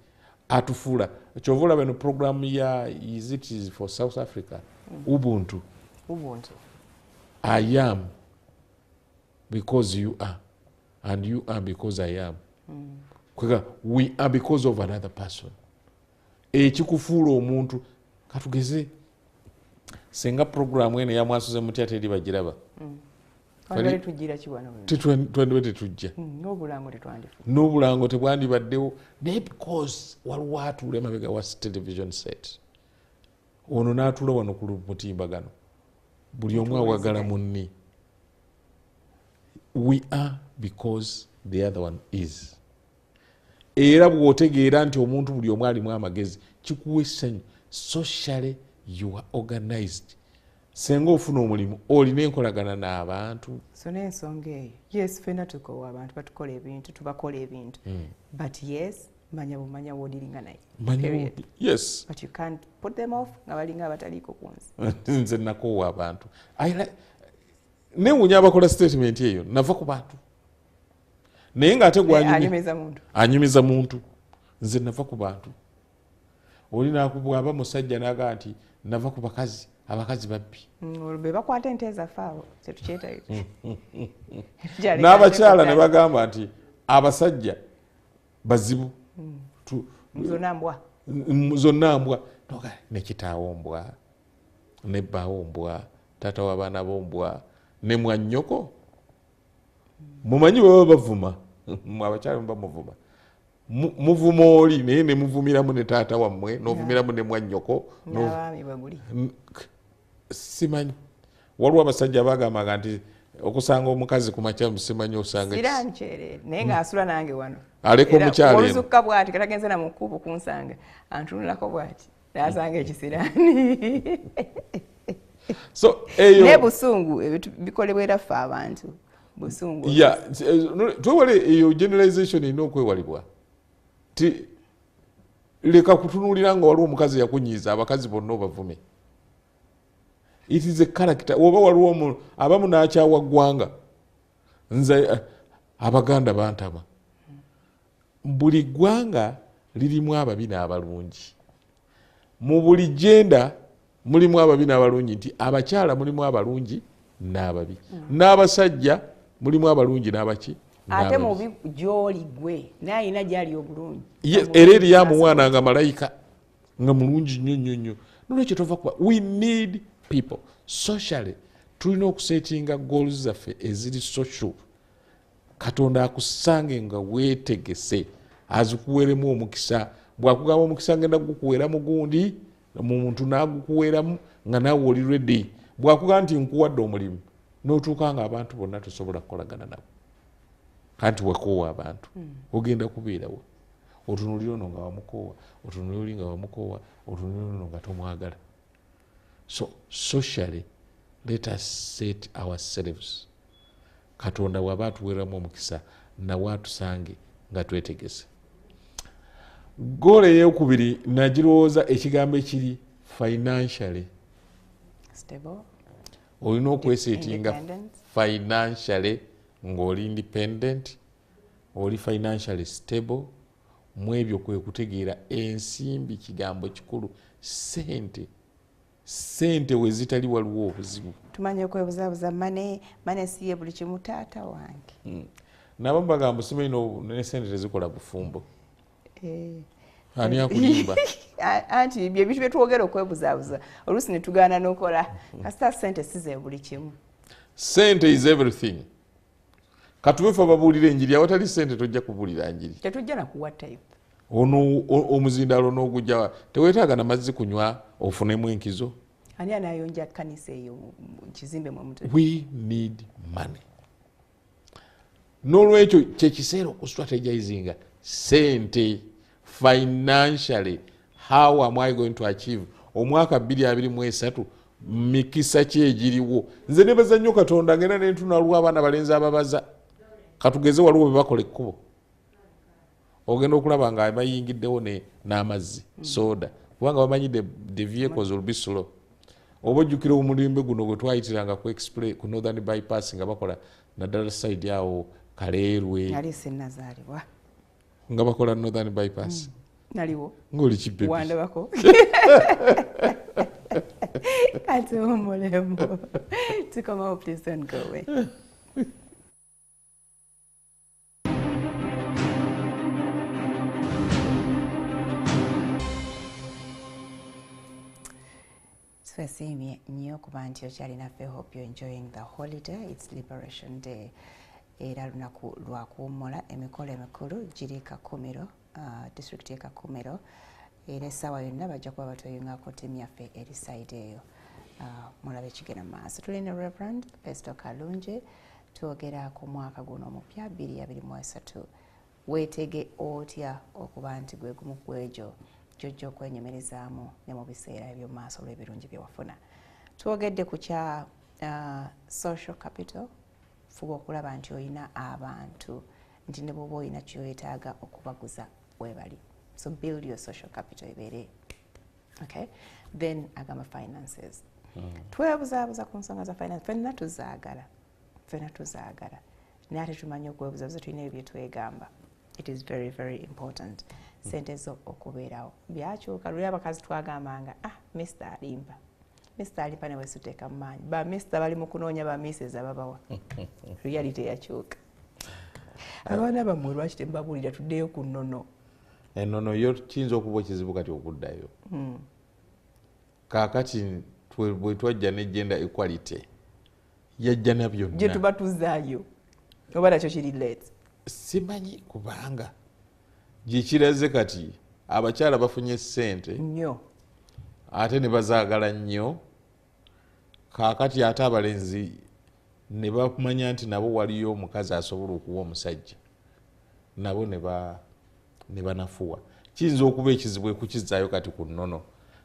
atufuula kyova olaba eno programu ya is it for South Africa ubuntu I am because you are and you are because I am kwega we are because of another person ekikufuula omuntu katugeze senga programu eno ya MwasuzeMutya teri bagiraba twandibadde tetujja n'obulango tebwandibaddewo naye because waliwo atuula emabega wa television set ono n'atuula wano ku mutimbagano buli omu awagala munni we are because the other one is era bw'otegeera nti omuntu buli omu alimu amagezi kikuwa essanyu socially you are organized senga ofuna omulimu olina enkolagana n'abantu so n'ensonga eyo yes fena tukowa abantu batukola ebintu tubakola ebintu but yes manya bumanya wodiringa naye yes but you can't put them off nga balinga abataliiko kunsi nze nakoowa abantu newunya abakola statement eyo nava ku bantu naye ng'ate gwanyumiza muntu nze nava ku bantu oli nakubwaba musajja naga nti nava ku bakazi abakazi babbi be bakwata ente zaffe abo tetukyetayo n'abakyala ne bagamba nti abasajja bazibu zonna mbwa ne kitaawo mbwa ne bbaawo mbwa taata w'abaana b'ombwa ne mwannyoko mumanyi baba bavuma abakyala muba muvuma muvuma oli naye ne muvumiramu ne taata wammwe n'ovumiramu ne mwannyoko simanyi waliwo abasajja bagambanga nti okusanga omukazi ku makya simanyi osanga naye ng'asula nange wano aleka omukyala oluzukka bw'ati katagenze na mu kkubo kunsanga antunulako bw'ati nasanga ekisiraani so eyo ne busungu bikolebwa era ffe abantu busungu twewale eyo generalization erina okwewalibwa ti leka kutunuulira nga waliwo omukazi yakunyiiza abakazi bonna obavume. It is a character. Oba waliwo abamu n'akyawa ggwanga nze abaganda bantama. Buli ggwanga lirimu ababi n'abalungi. Mu buli genda mulimu ababi n'abalungi nti abakyala mulimu abalungi n'ababi. N'abasajja mulimu abalungi n'abaki. Ate mubi gy'oli gwe n'ayina gy'ali obulungi. Era eri yamuwaana nga malayika nga mulungi nnyo nnyo nnyo. Nolwekyo tova kuba we need people socially tulina okusetinga goals zaffe eziri social. Katonda akusange nga weetegese azikuweeremu omukisa. Bw'akugamba omukisa ngenda gukuweera mu gundi mu muntu n'agukuweeramu nga naawe oli ready. Bw'akugamba nti nkuwadde omulimu n'otuuka nga abantu bonna tosobola kukolagana nabo. Kanti wakoowa abantu ogenda kubeerawo otunuulira ono nga wamukoowa otunuulira oli nga wamukoowa otunuulira ono nga tomwagala. So socially let us set ourselves. Katonda waba atuweeramu omukisa nawe atusange nga twetegese. Goal ey'okubiri nagirowooza ekigambo ekiri financially stable. Olina okwesetinga financially ng'oli independent, oli financially stable. Mu ebyo kwe kutegeera ensimbi kigambo kikulu. Sente we zitali waliwo obuzibu. Tumanye okwebuzaabuza mane siye buli kimu taata wange. Nabo bagamba simanyi ne sente tezikola bufumbo. Ani akulimba? Anti bye bitu byetwogera okwebuzaabuza oluusi ne tugaana n'okola kasita sente size buli kimu. Sente is everything. Katuwefa babuulira enjiri awatali sente tojja kubuulira njiri. Tetujja na kuwa type. Ono omuzindaalo n'ogujja teweetaaga na mazzi kunywa ofunemu enkizo. Ani anayonja kanisa eyo kizimbe mu mutwe. We need money. N'olwekyo kyekiseera okustrategizinga sente financially. How am I going to achieve omwaka 2023 mikisa ki egiriwo? Nze nebaza nnyo Katonda ngenda ne ntunalwa abaana balenzi ababaza katugeze waliwo bye bakola ekkubo. Ogenda okulaba nga bayingiddewo n'amazzi soda kubanga bamanyi the vehicles will be slow. Oba ojjukira omulembe guno gwe twayitiranga ku express ku northern bypass nga bakola naddala side yawo Kaleerwe ali senazaalibwa nga bakola northern bypass. Naliwo ng'oli kibebi wandabako kati omulemu to come out, please don't go away. Twesiimye nnyo kuba nti okyali naffe. Hope you're enjoying the holiday. It's Liberation Day. Era lunaku lwa kuwummula emikolo emikulu giri Kakumiro, district ya Kakumiro. Era essaawa yonna bajja kuba batweyungako ttiimu yaffe eri side eyo. Mulabe ekigenda mu maaso. Tulina Reverend Festo Kalungi twogera ku mwaka guno omupya 2023. Weetege otya okuba nti gwe gumu ku egyo gy'ojja okwenyemerezaamu ne mu biseera eby'omu maaso olw'ebirungi bye wafuna. Twogedde ku kya social capital. Fuba okulaba nti olina abantu nti ne bw'oba olina ky'oyetaaga okubaguza webali. So build your social capital ebeere. Okay? Then agamba finances. Twebuzaabuza ku nsonga za finance. Ffenna tuzaagala. Naye ate tumanyi okwebuzaabuza tulina ebyo bye twegamba. It is very, very important. Sente zo okubeerawo. Byakyuka luli abakazi twagambanga Mr. Alimba. Mr. Alimba ne wesuteeka mu maanyi. Ba Mr. bali mu kunoonya ba Mrs. ababawa. Reality yakyuka. Abaana bammwe lwaki tembabuulira tuddeyo ku nnono. ennono yo kiyinza okuba ekizibu kati okuddayo. Kaakati bwe twajja ne gender equality yajja na byonna gye tuba tuzaayo oba nakyo kiri late. Simanyi kubanga gye kiraze kati abakyala bafunye ssente nnyo ate ne bazaagala nnyo. Kaakati ate abalenzi ne bamanya nti nabo waliyo omukazi asobola okuwa omusajja, nabo ne banafuwa. Kiyinza okuba ekizibu ekukizaayo kati ku nnono,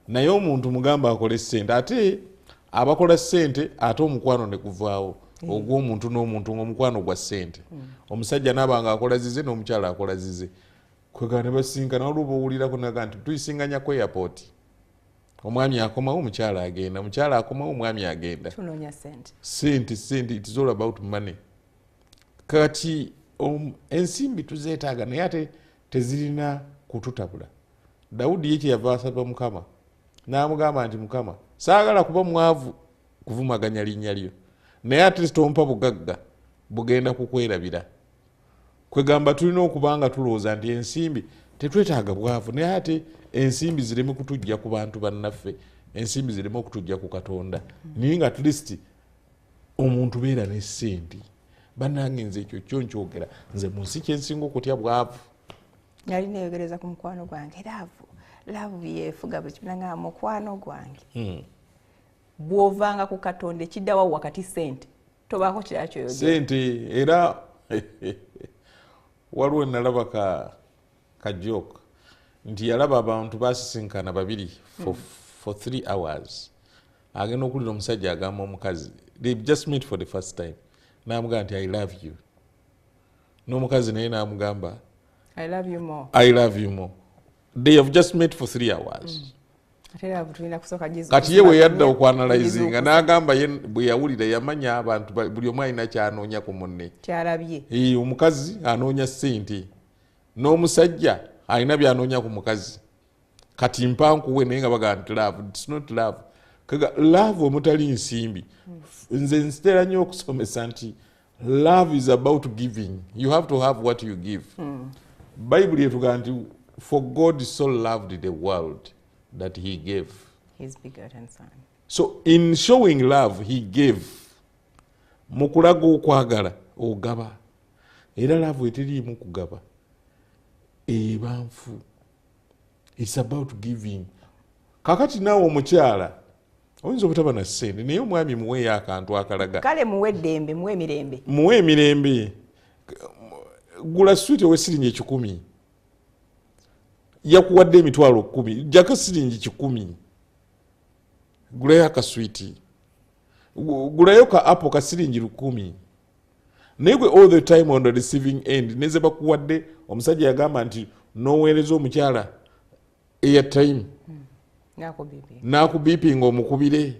naye omuntu mugamba akole ssente, ate abakola ssente ate omukwano ne guvaawo ogw'omuntu n'omuntu ng'omukwano gwa ssente. Omusajja n'abanga akola zize n'omukyala akola zize, kwega ne basinkana. Waliwo bowulirako naga nti tuyisinganya ku airport, omwami akomawo omukyala agenda, omukyala akomawo omwami agenda. tunoonya ssente. Ssente, it is all about money. Kati ensimbi tuzeetaaga naye ate tezirina kututabula. Dawudi ye kyeyava asaba Mukama n'amugamba nti Mukama saagala kuba mwavu kuvumaganya linnya lyo, naye ate tompa bugagga bugenda kukwerabira. Kwegamba tulina okuba nga tulowooza nti ensimbi tetwetaaga bwavu, naye ate ensimbi zireme kutujja ku bantu bannaffe, ensimbi zireme okutujja ku Katonda. Naye nga at least omuntu beera ne ssente. Bannange nze ekyo kyo nkyogera, nze mu nsi kyensinga okutya bwavu. Nali neeyogereza ku mukwano gwange laavu yeefuga buli kimu nga mukwano gwange. Bw'ovanga ku Katonda ekiddawo wakati ssente tobaako kirala kyoyogera. Ssente era waliwo nalaba ka joke nti yalaba abantu basisinkana babiri for 3 hours. Agenda okulira omusajja agamba omukazi, they just met for the first time, n'amugamba nti I love you. N'omukazi naye n'amugamba I love you more. I love you more. They have just met for 3 hours. Kati ye bwe yadda okwanalizinga n'agamba ye bwe yawulira yamanya abantu buli omu alina kyanoonya ku munne. Kyalabye. Omukazi anoonya ssente, n'omusajja alina byanoonya ku mukazi. Kati mpankuwe naye nga bagamba nti love, it's not love. Kaga love omutali nsimbi. Nze nzitera nnyo okusomesa nti love is about giving. You have to have what you give. Bible etugamba nti for God so loved the world that he gave his begotten son. So in showing love he gave. Mukulaga okwagala ogaba. Era love eteriimu kugaba. Ebanfu. It's about giving. Kakati naawe omukyala oyinza obutaba na ssente naye omwami muweeyo akantu akalaga. Kale muwe ddembe, muwe emirembe. Muwe emirembe. Gula switi owe siringi 10. Yakuwadde emitwalo 10. Jjako siringi 10. Gulayo akaswiti. Gulayo ka apple ka siringi 10. Naye gwe all the time on the receiving end neze bakuwadde omusajja yagamba nti noweereza omukyala airtime. Nakubipi ng'omukubire.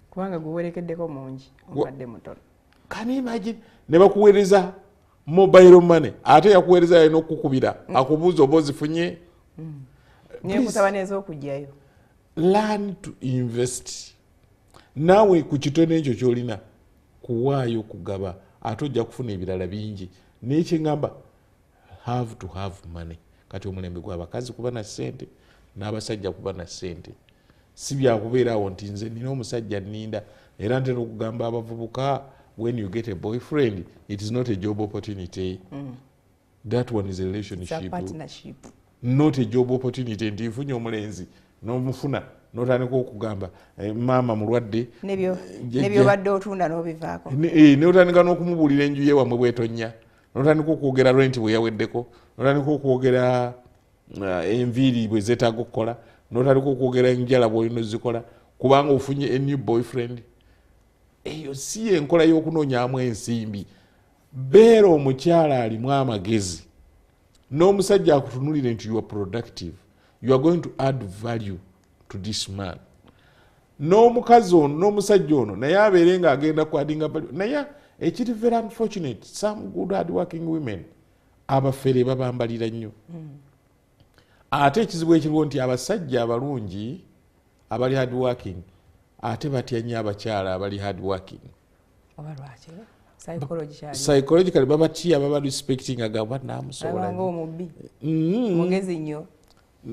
Kubanga guwerekeddeko mungi omuwadde mutono. Can you imagine? Ne bakuweereza mobile money ate yakuweereza yalina okukubira akubuuza oba ozifunye. Learn to invest. Naawe ku kitono ekyo kyolina kuwaayo kugaba ate ojja kufuna ebirala bingi. Naye kyengamba have to have money. Kati omulembe gw'abakazi kuba na ssente n'abasajja kuba na ssente. Si byakubeeraawo nti nze nina omusajja nninda era ntera okugamba abavubuka when you get a boyfriend it is not a job opportunity. That one is a relationship. It's a partnership. Not a job opportunity. Nti nfunye omulenzi n'omufuna n'otandika okugamba maama mulwadde nebyo badde otunda n'obivaako. N'otandika n'okumubuulira enju ye wamwe bw'etonnya, n'otandika okwogera rent bwe yaweddeko, n'otandika okwogera enviiri bwe zeetaaga okukola, n'otandika okwogera enjala bw'olina ozikola kubanga ofunye a new boyfriend. Eyo si enkola y'okunoonyaamu ensimbi. Beera omukyala alimu amagezi n'omusajja akutunulire nti you are productive, you are going to add value to this man. N'omukazi ono n'omusajja ono naye abeere ng'agenda kuadinga value. Naye ekiri very unfortunate, some good hard working women abafere babambalira nnyo. Ate ekizibu ekiriwo nti abasajja abalungi abali hard working ate batya nnyo abakyala abali hard working. psychologically babatiya baba respecting agamba namusobola ng'omubbi mugezi nnyo.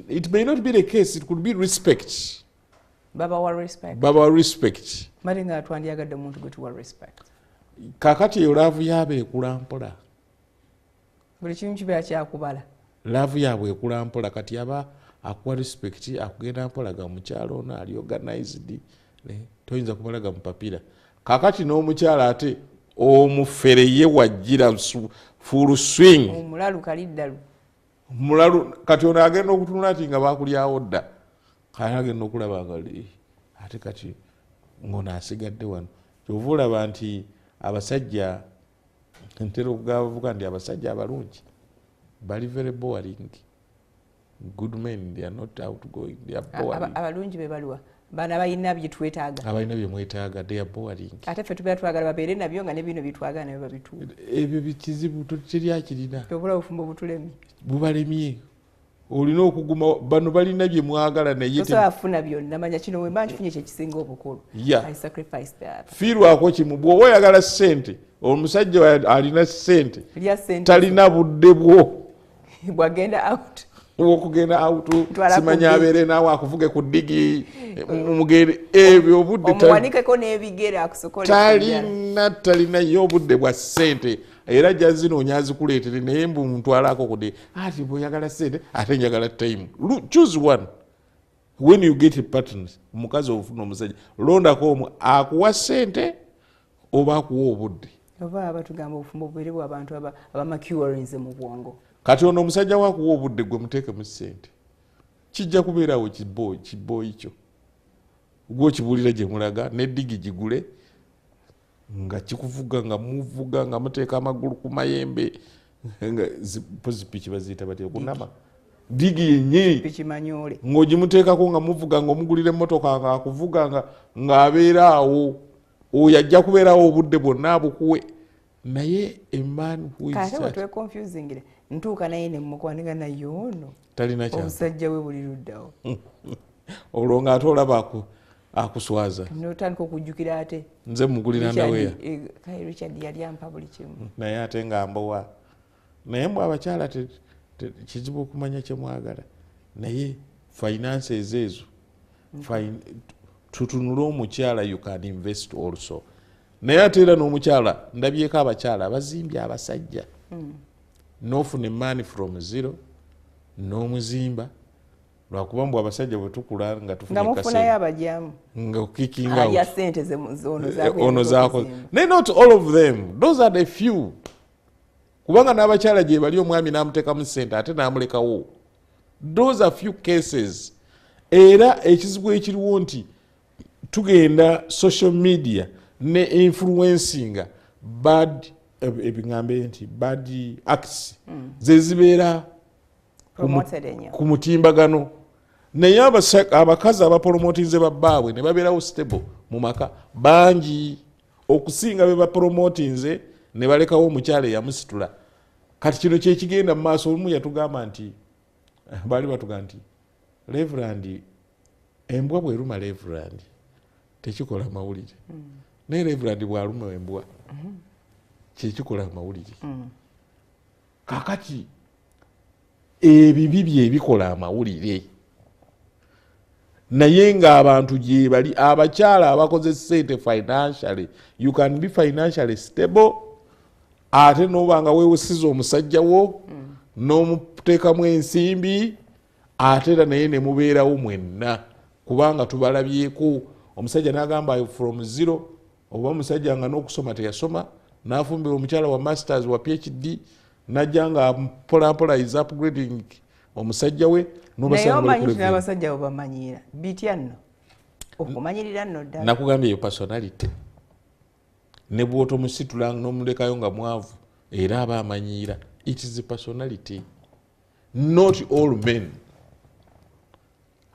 It may not be the case, it could be respect. Babawa respect. Babawa respect. Mali nga twandyagadde omuntu gwe tuwa respect. Kakati eyo laavu yaabwe ekula mpola. Buli kimu kibeera kyakubala. Laavu yaabwe ekula mpola kati aba akuwa respect akugenda mpola ga mukyalo ono ali organized. Toyinza kumalaga mupapira. Kakati n'omukyala ate omufere ye wajjira full swing. Omulalu kaliddalu. Mulalu kati ono agenda okutunula ati nga bakulyawo dda. Kati agenda okulaba ngali ate kati ngono asigadde wano. Kyova olaba nti abasajja ntera okugabavuga nti abasajja abalungi bali very boring. Good men, they are not outgoing, they are boring. Abalungi be baliwa bana balina bye twetaaga. Abalina bye mwetaaga, they are boring. Ate ffe tubeera twagala babeere nabyo nga ne bino byetwagala nabyo babituula. Ebyo bikizibu teryakirina. Obula obufumbo butulemye. Bubalemye. Olina okuguma bano balina bye mwagala naye tosafuna byonna manya kino we mbanji funye kyekisinga obukulu. I sacrifice that. Fiirwako kimu bw'oba oyagala ssente omusajja alina ssente talina budde bwo bwagenda out okugenda out simanya abeere naawe akuvuge ku ddigi mugere ebyo obudde omuwanikeko n'ebigere akusokole talina yo obudde bwa ssente era jazinoonya azikuleetere naye mbu mutwalako kudde ati bw'oyagala ssente ate njagala time. Choose one. When you get a partner omukazi ofuna omusajja londako omu akuwa ssente oba akuwa obudde oba abatugamba obufumbo bubere bw'abantu abamacurinze mu bwongo. Kati ono omusajja wakuwa obudde gwe muteeke mu ssente kijja kubeerawo kibooyi kyo gwe okibuulira gye mulaga n'eddigi gigule nga kikuvuga nga muvuga nga muteeka amagulu ku mayembe nga pozipiki baziyita batya kunama digi yennyini ng'ogimuteekako nga muvuga ng'omugulira emmotoka nga akuvuga ng'abeera awo oyo ajja kubeerawo obudde bwonna abukuwe naye eman confusing ntuuka naye nemukwanika naye ono talina omusajja we buli luddawo olwo ng'ate olaba akuswaza notandika okujjukira ate nze mugulira ndaweya Richard yali ampa buli kimu naye ate nga mbowa naye mbw abakyala kizibu okumanya kyemwagala naye finances ezo tutunule omukyala you can invest also naye ate era n'omukyala ndabyeko abakyala abazimbye abasajja n'ofuna money from zero n'omuzimba lwakuba mbw abasajja bwe tukula nga tufunayo abajyamu nga okikinga sente ono zaako naye not all of them, those are the few. Kubanga n'abakyala gye bali omwami n'amuteekamu ssente ate n'amulekawo, those are few cases. Era ekizibu ekiriwo nti tugenda social media ne influencinga bad ebingambe nti bad acts zezibeera ku mutimbagano naye abakazi abapromotinze babbaabwe ne babeerawo stable mu maka bangi okusinga be bapromotinze ne balekawo omukyala eyamusitula. Kati kino kyekigenda mu maaso. Olumu yatugamba nti baali batugamba nti Reverend embwa bweruma Reverend tekikola mawulire naye Reverend bwaluma embwa kyekikola mawulire. Kakati ebibi bye bikola amawulire naye ng'abantu gye bali abakyala abakoze ssente financially, you can be financially stable ate n'obanga weewusiza omusajja wo n'omuteekamu ensimbi ate era naye ne mubeerawo mwenna kubanga tubalabyeko. Omusajja n'agamba from zero, oba omusajja nga n'okusoma teyasoma n'afumbira omukyala wa masters wa PhD najja nga mpolampola is upgrading omusajja we n'abasajja bo bamanyira bitya nno okumanyirira nno ddala. Nakugambye eyo personality ne bw'otomusitula n'omulekayo nga mwavu era aba amanyiira. It is a personality, not all men.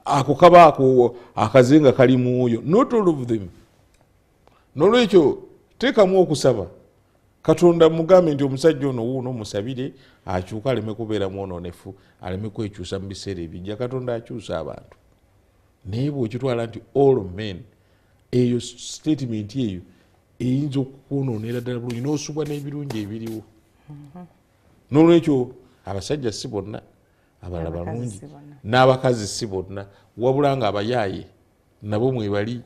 Ako kaba ako akazenga kali muoyo, not all of them. Nolwekyo teekamu okusaba Katonda mugambe nti omusajja ono wuuno musabire akyuka aleme kubeera mwononefu, aleme kwekyusa mu biseera ebijja. Katonda akyusa abantu naye bw'okitwala nti all men, eyo statement eyo eyinza okukwonoonera ddala bulungi n'osubwa n'ebirungi ebiriwo. N'olwekyo abasajja si bonna, abalala balungi, n'abakazi si bonna, wabula nga abayaaye nabo mwebali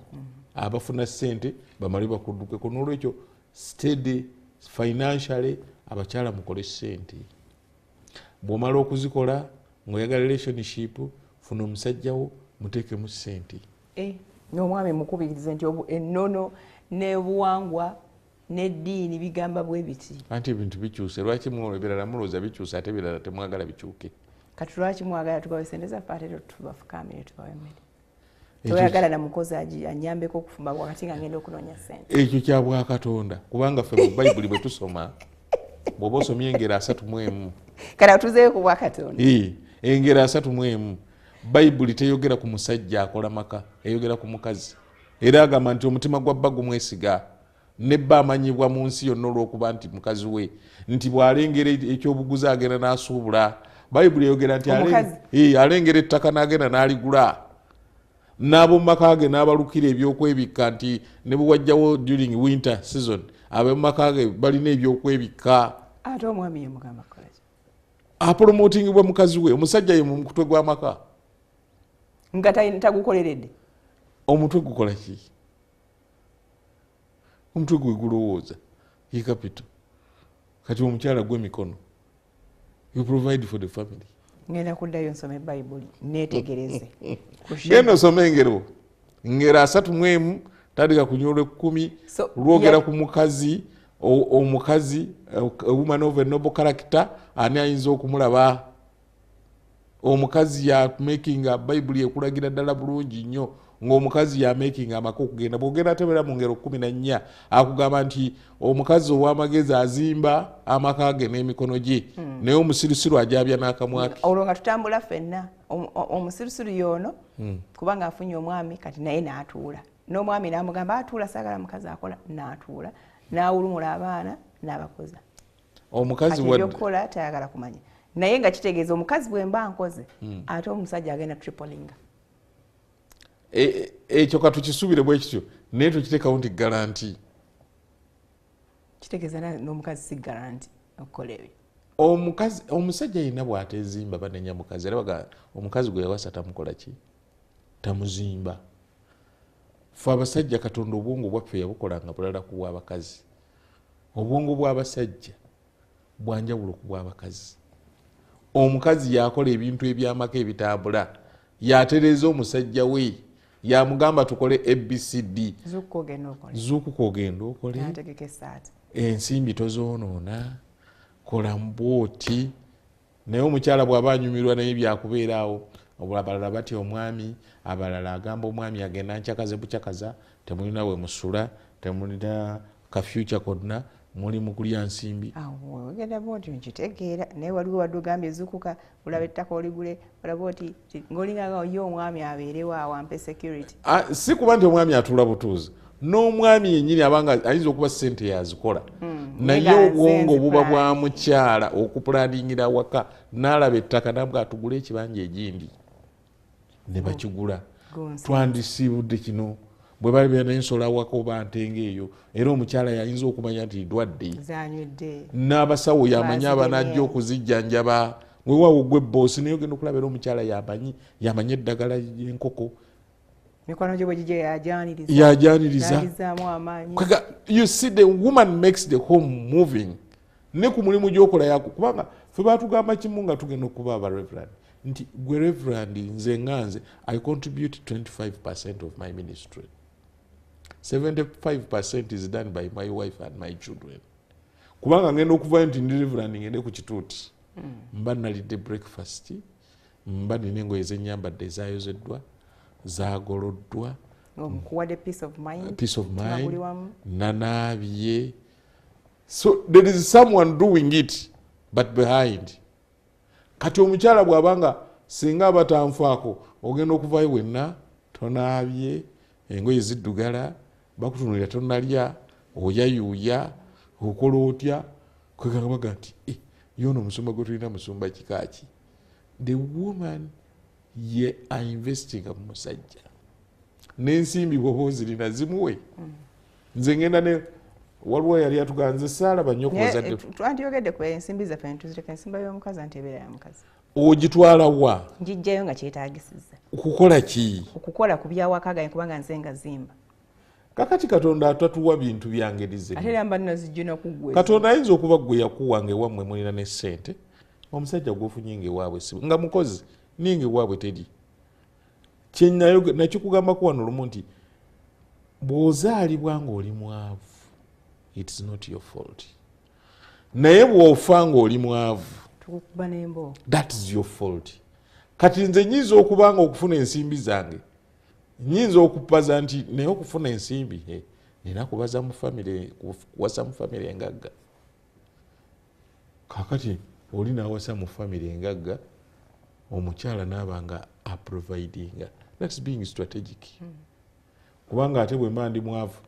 abafuna ssente bamale bakuddukeko. N'olwekyo steady financially abakyala mukole ssente. Bw'omala okuzikola ng'oyagala relationship, funa omusajjawo muteekemu ssente. N'omwami mukubirize nti ennono n'obuwangwa n'eddiini bigamba bwe biti. Anti ebintu bikyuse. Lwaki ebirala mulowooza bikyuse ate ebirala temwagala bikyuke? Kati lwaki mwagala tubawe sente zaffe ate tubafukamire tubawe emmere? Toyagala na mukozi anyambeko okufumba wakati nga ngenda okunoonya ssente. Ekyo kya Bwakatonda, kubanga ffe mu Bayibuli bwe tusoma bw'oba osomye engero 31. Kale tuzeeyo ku Bwakatonda. Engero 31. Bayibuli teyogera ku musajja akola maka, eyogera ku mukazi. Era agamba nti omutima gwa bba gumwesiga, ne bba amanyibwa mu nsi yonna olw'okuba nti mukazi we, nti bw'alengera ekyobuguzi agenda n'asuubula. Bayibuli eyogera nti alengera ettaka n'agenda n'aligula, n'ab'omu maka ge n'abalukira ebyokwebikka, nti ne bwe wajjawo during winter season ab'omu maka ge balina ebyokwebikka. Ate omwami ye mugamba kola ki? Apromotingibwa mukazi we, omusajja ye mu mutwe gw'amaka. Nga tagukoleredde. Omutwe gukola ki? Omutwe gwe gulowooza ye capital. Kati omukyala gw'emikono, you provide for the family. Ngenda kuddayo nsome Bayibuli neetegereze. Genda osome engero 31 tandika ku nnyolwa 10 lwogera ku mukazi, omukazi, a woman of a noble character, ani ayinza okumulaba. Omukazi ya making a Bayibuli ekulagira ddala bulungi nnyo ng'omukazi ya making amaka okugenda. Bw'ogenda atebera mu ngero 14 akugamba nti omukazi ow'amagezi azimba amaka ge n'emikono gye, naye omusirusiru ajaabya n'akamwa ke. Olwo nga tutambula ffenna, omusirusiru y'ono kubanga afunye omwami kati naye n'atuula. N'omwami n'amugamba atuula, saagala mukazi akola, n'atuula, n'awulumula abaana n'abakoza. Omukazi wa ebyokukola tayagala kumanya. Naye nga kitegeeza omukazi bwe mba nkoze ate omusajja agenda triplinga. Ekyo katukisubire bwe kityo naye tukiteekawo nti garanti. Kitegeeza n'omukazi si garanti okukola ebyo. Omusajja yenna bw'atezimba banenya mukazi, era omukazi gwe yawasa tamukola ki? Tamuzimba. Ffe abasajja Katonda obwongo bwaffe yabukolanga bulala ku bw'abakazi. Obwongo bw'abasajja bwanjawulo ku bw'abakazi. Omukazi yakola ebintu ebyamaka ebitambula, yatereeza omusajja we, yamugamba tukole ABCD. Zuukuka ogenda okole, ensimbi tozoonoona, kola mbwoti. Naye omukyala bw'aba anyumirwa naye byakubeeraawo. Abalala batya omwami, abalala agamba omwami agenda nkyakaze bukyakaza, temulina we musula, temulina ka future konna, muli mu kulya nsimbi. Ogenda bwoti nkitegeera, naye waliwo wadde ogambye zuukuka olaba ettaka oligule, olaba oti ng'olinganga ye omwami abeerewo awampe security. Si kuba nti omwami atuula butuuzi, n'omwami yennyini abanga ayinza okuba ssente yazikola, naye obwongo buba bwa mukyala okupulaningira waka, n'alaba ettaka nabwe atugule ekibanja egindi ne bakigula. Twandisiibudde kino bwe bali beera n'ensolo awaka oba ntenga eyo, era omukyala yayinza okumanya nti ndwadde, n'abasawo yamanya abanajja okuzijjanjaba. Weewaawo gwe boosi naye ogenda okulaba era omukyala yamanya eddagala ly'enkoko, mikono gye bwe gijja yajaniriza. You see, the woman makes the home moving. Ne ku mulimu gy'okola yako, kubanga ffe baatugamba kimu nga tugenda okuba aba reverend nti gwe reverend nze nganze I contribute 25% of my ministry. 75% is done by my wife and my children. Kubanga ngenda okuvayo nti ndi reverend ngende ku kituuti, mba nalidde breakfast, mba nina engoye zenyambadde ezayozeddwa, zagoloddwa, peace of mind, nanaabye. So there is someone doing it but behind. Kati omukyala bw'abanga singa abatanfaako ogenda okuvayo wenna tonaabye, engoye ziddugala, bakutunulira tonalya, oyayuuya, okola otya, kwegamba nti yono omusumba gwe tulina musumba kikaaki. The woman ye ainvestinga mu musajja, n'ensimbi bw'oba ozirina zimuwe. Nze ngenda ne waliwo yali atuganze saalaba nnyo ku bazadde twandiyogedde ku ensimbi zaffe ntuzireka ensimba y'omukazi anti ebeera ya mukazi ogitwala wa njijjayo nga kyetaagisizza okukola ki okukola ku byawakaganye kubanga nze nga zimba kakati katonda atatuwa bintu byangeri zenna ate era mba nazijjuna kuggwe katonda ayinza okuba gwe yakuwa ngaewammwe mulina ne ssente omusajja gwofunye ngaewaabwe si nga mukozi ninga ewaabwe teri nakikugambako wano lumu nti bw'ozaalibwa ng'oli mwavu it's not your fault naye bw'ofa ng'oli mwavu tukukuba n'embo that is your fault kati nze nyinza okuba nga okufuna ensimbi zange nyinza okupaza nti naye okufuna ensimbi nina kubaza mu famire kuwasa mu famire engagga kakati oli nawasa mu famire engagga omukyala naaba nga aprovidinga that's being strategic kubanga ate bwe mba ndi mwavu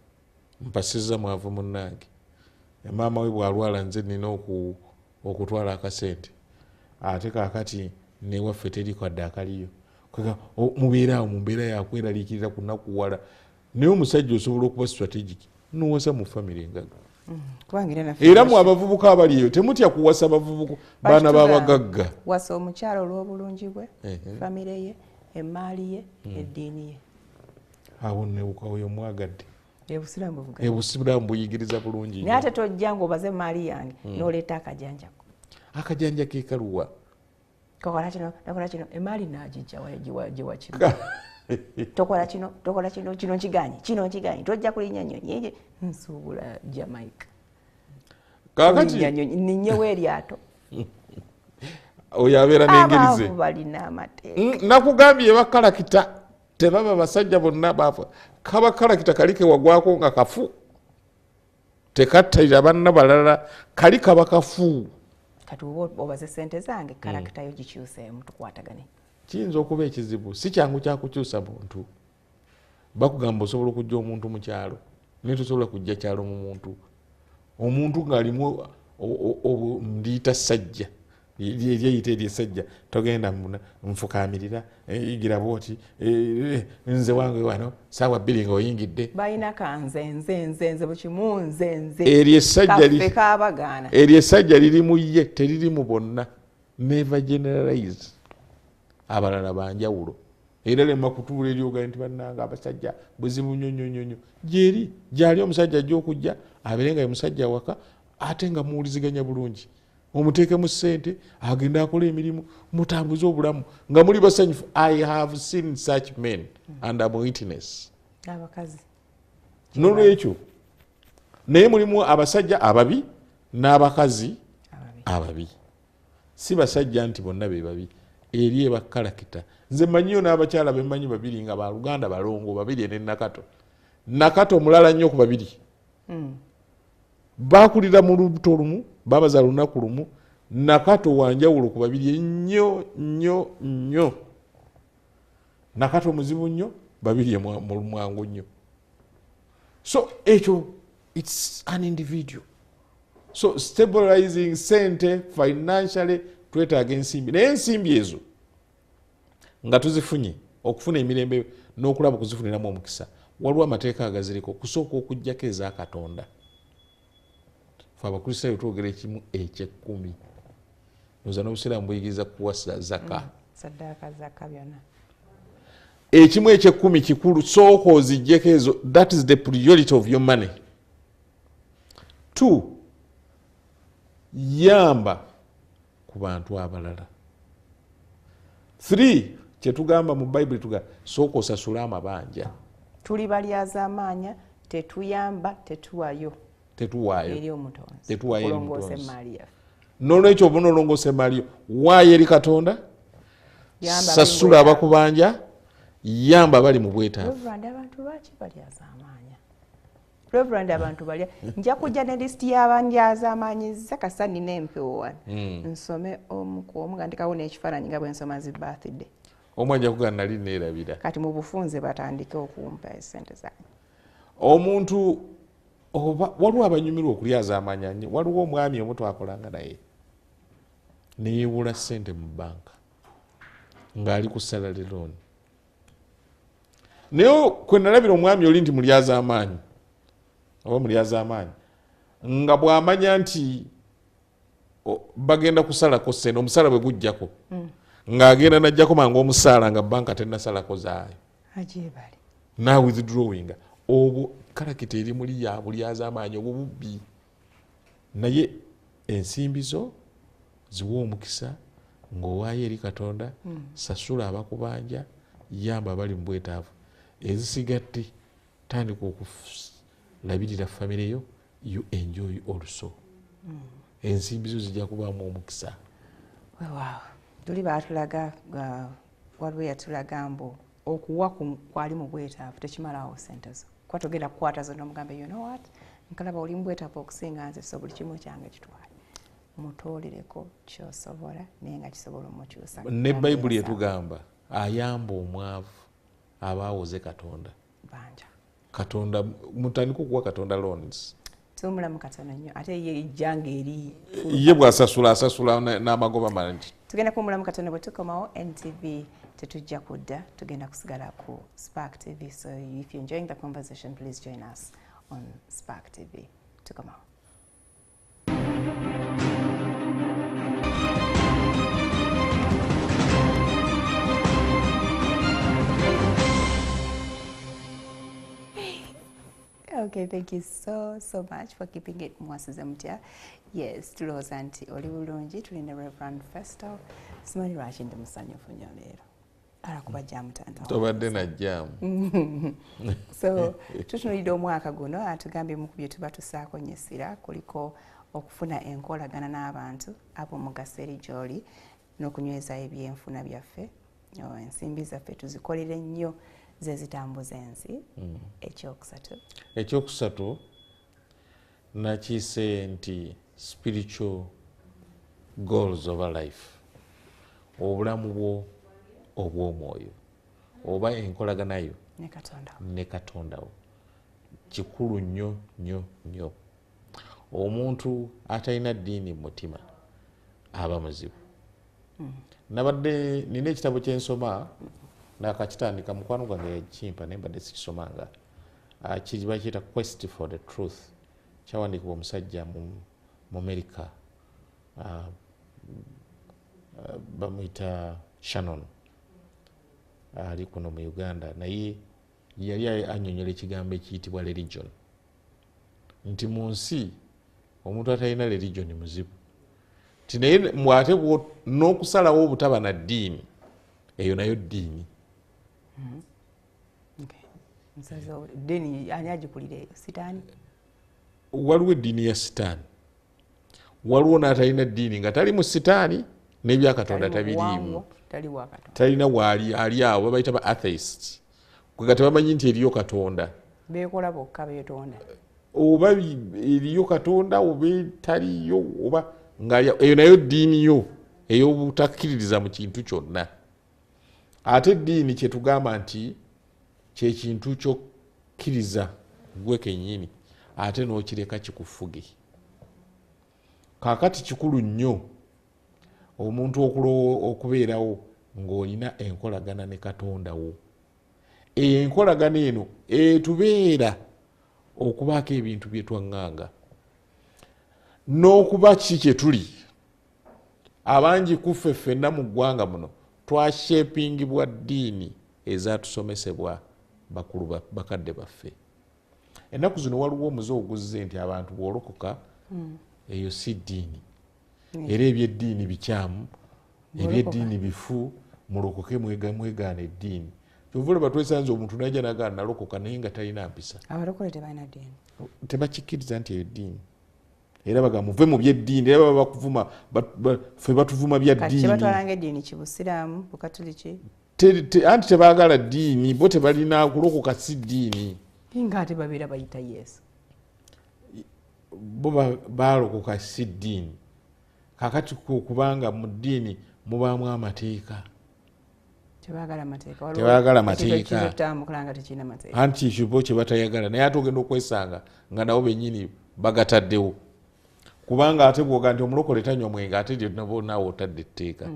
mpasiza mwavu munnange maama we bwalwala nze nina okutwala akasente ate kakati newaffe teri kwadde akaliyo mubeeraawo mu mbeera yakweraliikirira kunakuwala naye omusajja osobola okuba strategic nowasa mu famire engagga era mu abavubuka abaliyo temutya kuwasa baana b'abagagga wasa omukyala olw'obulungi bwe famire ye emaali ye eddiini ye awo neoyo mwagadde ebusiraamu buyigiriza bulungi naye ate tojja ngaobaze maali yange noleeta akajanjako akajanja kekaluwa tokola kino emaali nagijja gyewakiri tokola kino nkiganyi tojja kulinnya nyonyi nsuubula Jamaica kakati ninyewo eryato oyo abeera n'engeri ze balina amateeka nakugambye bakalakita tebaba basajja bonna bafa kaba kalakita kali kewagwako nga kafu tekattalira banna balala kali kaba kafu kati obaze sente zange kalakita yo gikyuseemu tukwatagane kiyinza okuba ekizibu si kyangu kyakukyusa muntu bakugamba osobola okujja omuntu mu kyalo naye tosobola kujja kyalo mu muntu omuntu ng'alimu ndiyita sajja lyeyita eryesajja togenda nfukamirira yigira bwoti nze wange wano saawa 2 ng'oyingidde balina kanzenzenzenze bukimu nzenze eryo essajja liri mu ye teriri mu bonna never generalize abalala banjawulo era lemma kutuula eryoga nti bannanga abasajja buzibu nyonyonyonyo gyeri gyali omusajja ajja okujja abeere nga ye musajja waka ate nga muwuliziganya bulungi omuteekemu ssente agenda akola emirimu mutambuze obulamu nga muli basanyufu. I have seen such men and I'm witness abakazi nolwekyo naye mulimu abasajja ababi n'abakazi ababi si basajja nti bonna be babi eri ebakalakita nze mmanyiyo n'abakyala bemmanyi babiri nga baluganda balongo babiri ne nakato mulala nnyo ku babiri bakulira mu lubuto lumu babaza lunaku lumu nakato wanjawulo ku babiri nnyo nakato muzibu nnyo babiri mu mwangu nnyo so ekyo it's an individual so stabilizing sente financially twetaaga ensimbi naye ensimbi ezo nga tuzifunye okufuna emirembe n'okulaba okuzifuniramu omukisa waliwo amateeka agaziriko kusooka okujjako eza Katonda fe abakristaayo twogera ekimu eky'ekkumi oza n'obusiraamu buyigiriza kuwasa zaka saddaaka zaka byonna ekimu eky'ekkumi kikulu sooka oziggyeko ezo that is the priority of your money. 2 yamba ku bantu abalala. 3 kyetugamba mu Bayibuli tuga sooka osasula amabanja tuli balyazaamaanya tetuyamba tetuwaayo eri omutonzi kulongoosa emaali yaffe n'olwekyo oba nolongoosa emaali yo waayo eri Katonda sasula abakubanja yamba bali mu bwetaavu. abantu lwaki balyazaamaanya Reverend abantu balya nja kujja ne listi y'abalyazaamaanyi zakasa nina empewo wano nsome omu nga ndikawo n'ekifaananyi nga bwe nsoma zi birthday omwanja kuga nali neerabira kati mu bufunze batandike okumpa esente zange omuntu waliwo abanyumirwa okulyazaamaanya waliwo omwami omu twakolanga naye neyeewula ssente mu banka ng'ali ku salary loan naye kwe nalabira omwami oli nti mulyazaamaanyi oba mulyazaamaanyi nga bw'amanya nti bagenda kusalako ssente omusaala bwe gujjako ng'agenda najjako mangu omusaala nga banka tennasalako zaayo na withdrawing obwo kalakita eri muli yabulyaza amaanyi obwo bubbi naye ensimbi zo ziwa omukisa ng'owaayo eri Katonda sasula abakubanja yamba abali mu bwetaavu ezisigadde tandika okulabirira famire yo you enjoy also ensimbi zo zijja kubaamu omukisa. Wow. Tuli baatulaga waliwo yatulaga mbu okuwa kwali mu bwetaavu tekimalawo ssente zo kuba togenda kukwata zonna omugambe you know what nkalaba oli mu bwetaavu okusinga nze so buli kimu kyange kitwale mutolereko kyosobola naye nga kisobola omukyusa. Ne Bayibuli etugamba ayamba omwavu abaawoze Katonda banja Katonda mutandika okuwa Katonda loans tumulamu katono nnyo ate ye ejjanga eri ye bw'asasula n'amagoba mangi. Tugenda kumulamu katono bwe tukomawo NTV tetujja kudda tugenda kusigala ku Spark TV, so if you're enjoying the conversation please join us on Spark TV. Tukomawo. Okay, thank you so much for keeping it MwasuzeMutya. Yes, tulowooza nti oli bulungi tulina Reverend Festo simanyi lwaki ndi musanyufu nnyo leero alakuba jaamu tanta tobadde na jaamu. So tutunuulidde omwaka guno atugambye mu ku bye tuba tusaako nnyo essira kuliko okufuna enkolagana n'abantu ab'omugaso eri gy'oli n'okunyweza ebyenfuna byaffe ensimbi zaffe tuzikolere nnyo ze zitambuza ensi. Ekyokusatu nakiise nti spiritual goals of a life obulamu bwo obw'omwoyo oba enkolagana yo ne Katondawo kikulu nnyo nnyo nnyo. Omuntu atalina ddiini mu mutima aba muzibu. Nabadde nina ekitabo kye nsoma nakakitandika mukwano gwange yakimpa naye mbadde sikisomanga bakiyita Quest for the Truth kyawandiikibwa omusajja mu America bamuyita Shannon ali kuno mu Uganda naye yali annyonnyola ekigambo ekiyitibwa religion nti mu nsi omuntu atalina religion muzibu nti naye mwate n'okusalawo obutaba na ddiini eyo nayo ddiini. Ddiini ani agikulira eyo sitaani? Waliwo eddiini ya sitaani waliwo n'atalina ddiini nga tali mu sitaani n'ebya Katonda tabiriimu talina waali ali awo babayita ba atheists kwe kati bamanyi nti eriyo Katonda beekola bokka beetonda oba eriyo Katonda oba taliyo oba nga eyo nayo ddiini yo ey'obutakkiririza mu kintu kyonna. Ate eddiini kye tugamba nti kye kintu ky'okkiriza gwe kennyini ate n'okireka kikufuge. Kaakati kikulu nnyo omuntu okubeerawo ng'olina enkolagana ne Katondawo. Enkolagana eno etubeera okubaako ebintu bye twaŋŋanga n'okuba ki kye tuli. Abangi kuffe ffenna mu ggwanga muno twashepingibwa ddiini ezatusomesebwa bakadde baffe. Ennaku zino waliwo omuze oguzze nti abantu bw'olokoka eyo si ddiini era ebyeddiini bikyamu ebyeddiini bifu mulokoke mwegaana eddiini. Kyova olaba twesanze omuntu najja nagaana nalokoka naye nga talina mpisa. Abalokole tebalina ddiini tebakikkiriza nti eyo ddiini era baga muve mu byeddiini era baba bakuvuma ffe batuvuma bya ddiini. Kati batwalanga eddiini kibusiraamu bukatuliki anti tebaagala ddiini bo tebalina kulokoka si ddiini nga ate babeera bayita Yesu bo baalokoka si ddiini. Kakati kubanga mu ddiini mubaamu amateeka tebaagala mateeka anti ekyo bo kye batayagala naye ate ogenda okwesanga nga nabo bennyini bagataddewo kubanga ate bwoga nti omulokole tanywa mwenge ate nabo naawe otadde etteeka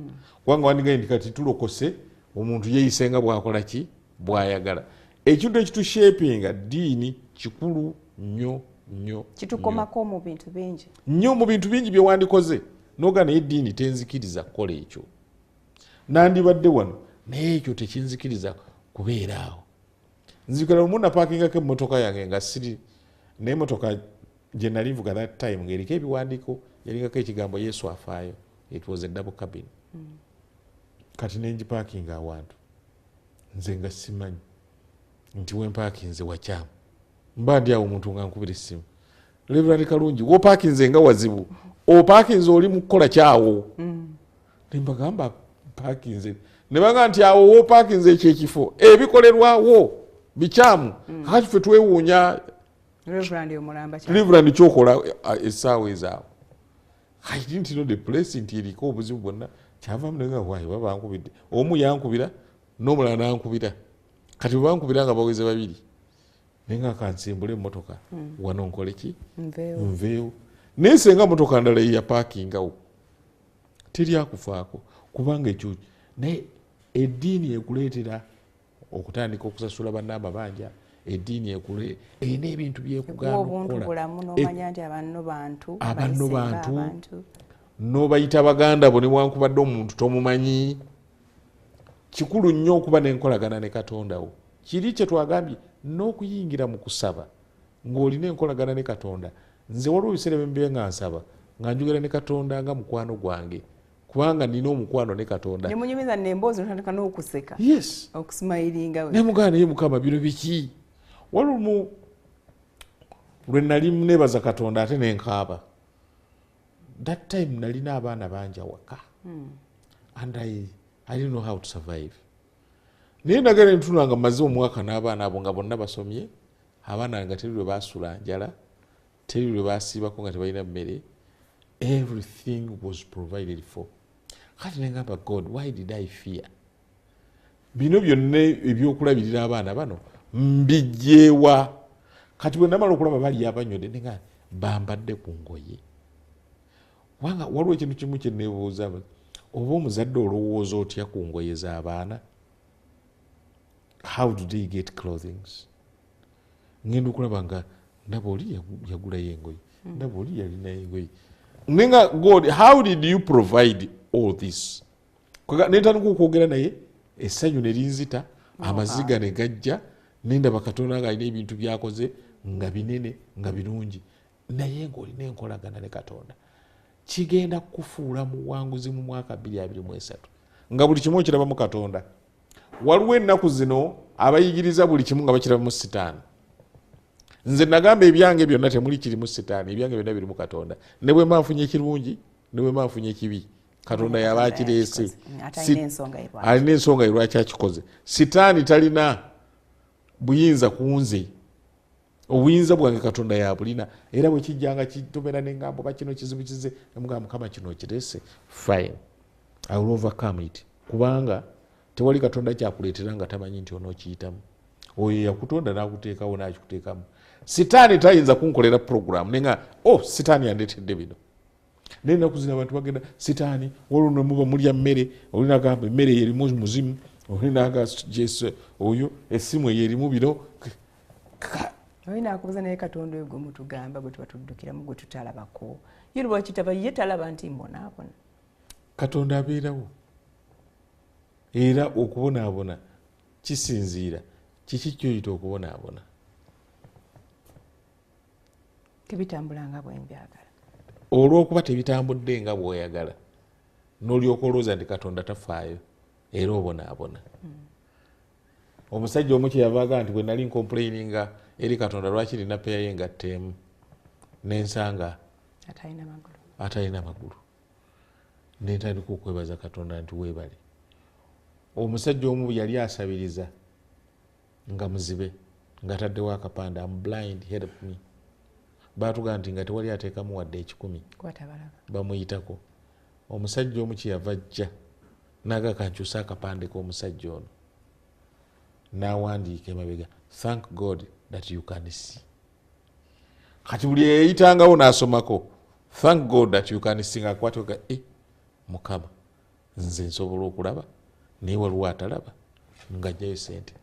kubanga wandigaye nti kati tulokose omuntu yeeyisenga bwakola ki bwayagala. Ekintu ekitushepinga ddiini kikulu nnyo nnyo kitukomako mu bintu bingi nnyo mu bintu bingi bye wandikoze noga naye eddiini tenzikiriza kukola ekyo nandibadde wano naye ekyo tekinzikiriza kubeera awo nzikira lumu napakingako emmotoka yange nga siri naye emmotoka gye nali nvuga that time ng'eriko ebiwandiiko yalingako ekigambo yesu afaayo it was a double cabin kati nengipakinga awantu nze nga simanyi nti wempakinze wakyamu mba ndi awo omuntu nga nkubira essimu Reverend Kalungi wopakinze nga wazibu opakinze oli mu kukola kyawo nembagamba pakinze ne baga nti awo wopakinze ekyekifo ebikolerwawo bikyamu kakati ffe twewuunya Reverend kyokola essaawa ezaawo I didn't know the place nti eriko obuzibu bwonna kyavaamu nenga waayi baba bankubidde omu yankubira n'omulala nankubira kati bwe bankubira nga baweze babiri nenga kansimbule emmotoka wano nkole ki nveewo naye senga motoka ndala ya pakingawo teri akufaako kubanga ekyo naye eddiini ekuleetera okutandika okusasula banna amabanja eddiini erina ebintu byekugaana okukola abanno bantu n'obayita baganda bo newankubadde omuntu tomumanyi kikulu nnyo okuba n'enkolagana ne katondawo kiri kye twagambye n'okuyingira mu kusaba ng'olina enkolagana ne katonda nze waliwo ebiseera bye nga nsaba nga njogera ne katonda nga mukwano gwange kubanga nina omukwano ne katonda nemunyumiza nemboozi notandika n'okuseka yes okusimayiringa nemugana naye mukama bino biki walumu lwe nali nebaza katonda ate nenkaaba that time nalina abaana bangi awaka and I didn't know how to survive naye nagala ntunanga maze omwaka n'abaana abo nga bonna basomye abaana nga teri lwe basula njala teri lwe basiibako nga tebalina mmere everything was provided for kati nengamba God why did I fear bino byonna ebyokulabirira abaana bano mbijjeewa kati bwe namala okulaba bali abanyode nenga bambadde ku ngoye wanga waliwo ekintu kimu kye neebuuza oba omuzadde olowooza otya ku ngoye z'abaana how do they get clothings ngenda okulaba nga ndaba oli yagulayo engoye ndaba oli yalinayo engoye nenga God how did you provide all this netandika okwogera naye essanyu ne linzita amaziga ne gajja nendaba katonda nga alina ebintu byakoze nga binene nga birungi naye ng'olina enkolagana ne katonda kigenda kukufuula muwanguzi mu mwaka 2023 nga buli kimu okirabamu katonda waliwo ennaku zino abayigiriza buli kimu nga bakirabamu sitaani nze nagamba ebyange byonna temuli kirimu sitaani ebyange byonna birimu katonda ne bwe manfunye ekirungi ne bwe manfunye ekibi katonda yaba akireese alina ensonga lwaki akikoze sitaani talina buyinza ku nze obuyinza bwange katonda yabulina era bwe kijjanga kitomera n'engambo bakino kizibu kize nemugamba mukama kino kireese fine I will overcome it kubanga tewali katonda kyakuleetera nga tamanyi nti onookiyitamu oyo yakutonda n'akuteekawo n'akikuteekamu sitaani tayinza kunkolera program nenga sitaani yandeetedde bino naye ennaku zino abantu bagenda sitaani waliwo nemuba mulya mmere olinagamba emmere erimu muzimu olinaga oyo essimu eyo erimu bino olina akubuza naye katonda oyo gwe mutugamba gwe tuba tuddukiramu gwe tutalabako ye lwa kitaba ye talaba nti mbonaabona katonda abeerawo era okubonaabona kisinziira kiki kyoyita okubonaabona tebitambula nga bwembyagala olw'okuba tebitambudde nga bw'oyagala n'olyoka olowooza nti katonda tafaayo era obonaabona omusajja omu kyeyavaaga nti bwe nali nkomplaininga eri katonda lwaki nina peya ye ngatteemu nensanga atalina magulu nentandika okwebaza katonda nti weebale omusajja omu yali asabiriza nga muzibe nga taddewo akapande am blind help me baatugaa nti nga tewali ateekamu wadde 10 bamuyitako omusajja omu kyeyava ajja naga kankyusa akapande k'omusajja ono n'awandiika emabega thank God that you can see kati buli eyayitangawo n'asomako thank God that you can see ngaakwatga mukama nze nsobola okulaba naye waliwo atalaba ng'ajjayo sente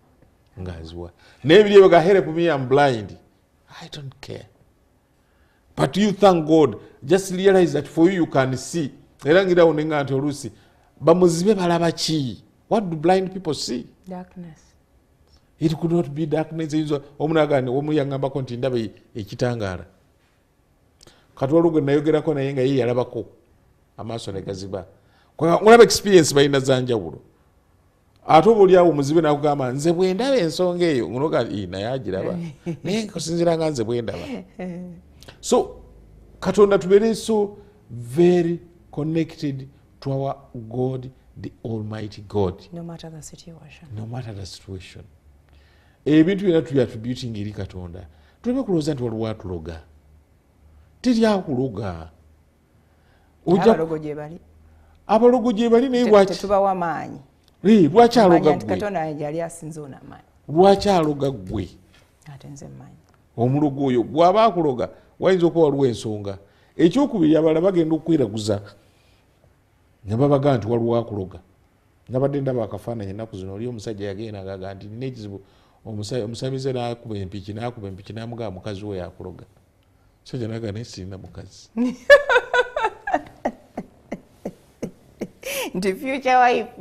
ng'aziwa n'ebiri ebiga help me am blind I don't care but you thank God, just realize that for you can see. Era ngira onenga nti olusi bamuzibe balaba ki? What do blind people see? Darkness. It could not be darkness. Omunagani omuyangamba ko nti ndabe ekitangala. Katwalugo nayogerako naye nga ye yalabako amaaso ne gaziba. Kwa ngulaba experience bayina zanjawulo. Ate obuli awo muzibe nakugamba nze bwe ndaba ensonga eyo ngonoga naye agiraba. Naye kusinzira nga nze bwe ndaba. So Katonda tubeere so very connected to our God, the Almighty God. No matter the situation. No matter the situation. Ebintu byonna tuli attributing eri Katonda. Tuleme kulowooza nti waliwo atuloga. Teri akuloga. Abalogo gye bali. Abalogo gye bali naye lwaki tetubawa maanyi. Lwaki aloga gwe? Katonda yali asinze onamaanyi. Lwaki aloga gwe? Ate nze mmanyi. Omulogo oyo bw'aba akuloga wayinza okuba waliwo ensonga. Ekyokubiri abalala bagenda okweraguza ne babaga nti waliwo akuloga. Nabadde ndaba akafaananyi ennaku zino oli omusajja yagenda agaga nti nina ekizibu omusamize n'akuba empiki n'amugamba mukazi we yakuloga. Omusajja n'aga naye sirina mukazi. Nti future wife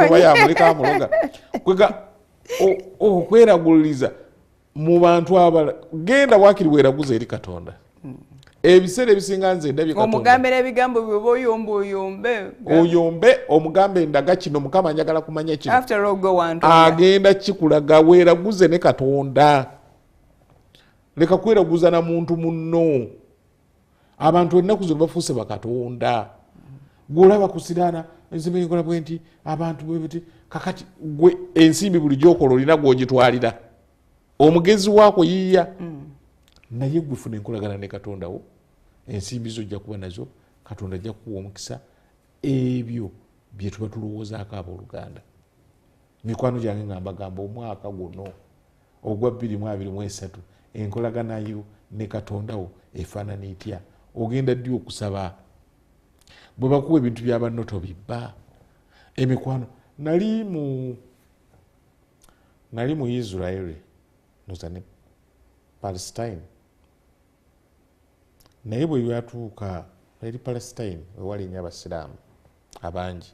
oba yamuleka amuloga. Kwega okweraguliriza mu bantu abala genda wakiri weeraguza eri Katonda. Ebiseera ebisinga nze ndabye Katonda omugambira ebigambo byoba oyombe omugambe ndaga kino Mukama njagala kumanya kino after all go on agenda kikulaga weeraguze ne Katonda. Leka kweraguza na muntu munno. Abantu ennaku zino bafuuse bakatonda. Gwolaba kusirana ensimbi enkola bwenti abantu bwebiti kakati gwe ensimbi buli gyokola olina gwogitwalira. Omugezi waako yiiya. Naye gwe funa enkolagana ne Katonda wo. Ensimbi zo ojja kuba nazo. Katonda ajja kuwa omukisa. Ebyo bye tuba tulowoozaako abooluganda. Mikwano gyange nga mbagamba omwaka guno ogwa 2023 enkolagana yo ne Katonda wo efaanana etya? Ogenda ddi okusaba? Bwe bakuwa ebintu bya banno tobibba. Emikwano nali mu Israel nozane Palestine. Naye bwe byatuuka eri Palestine wewali nnyo abasiraamu abangi.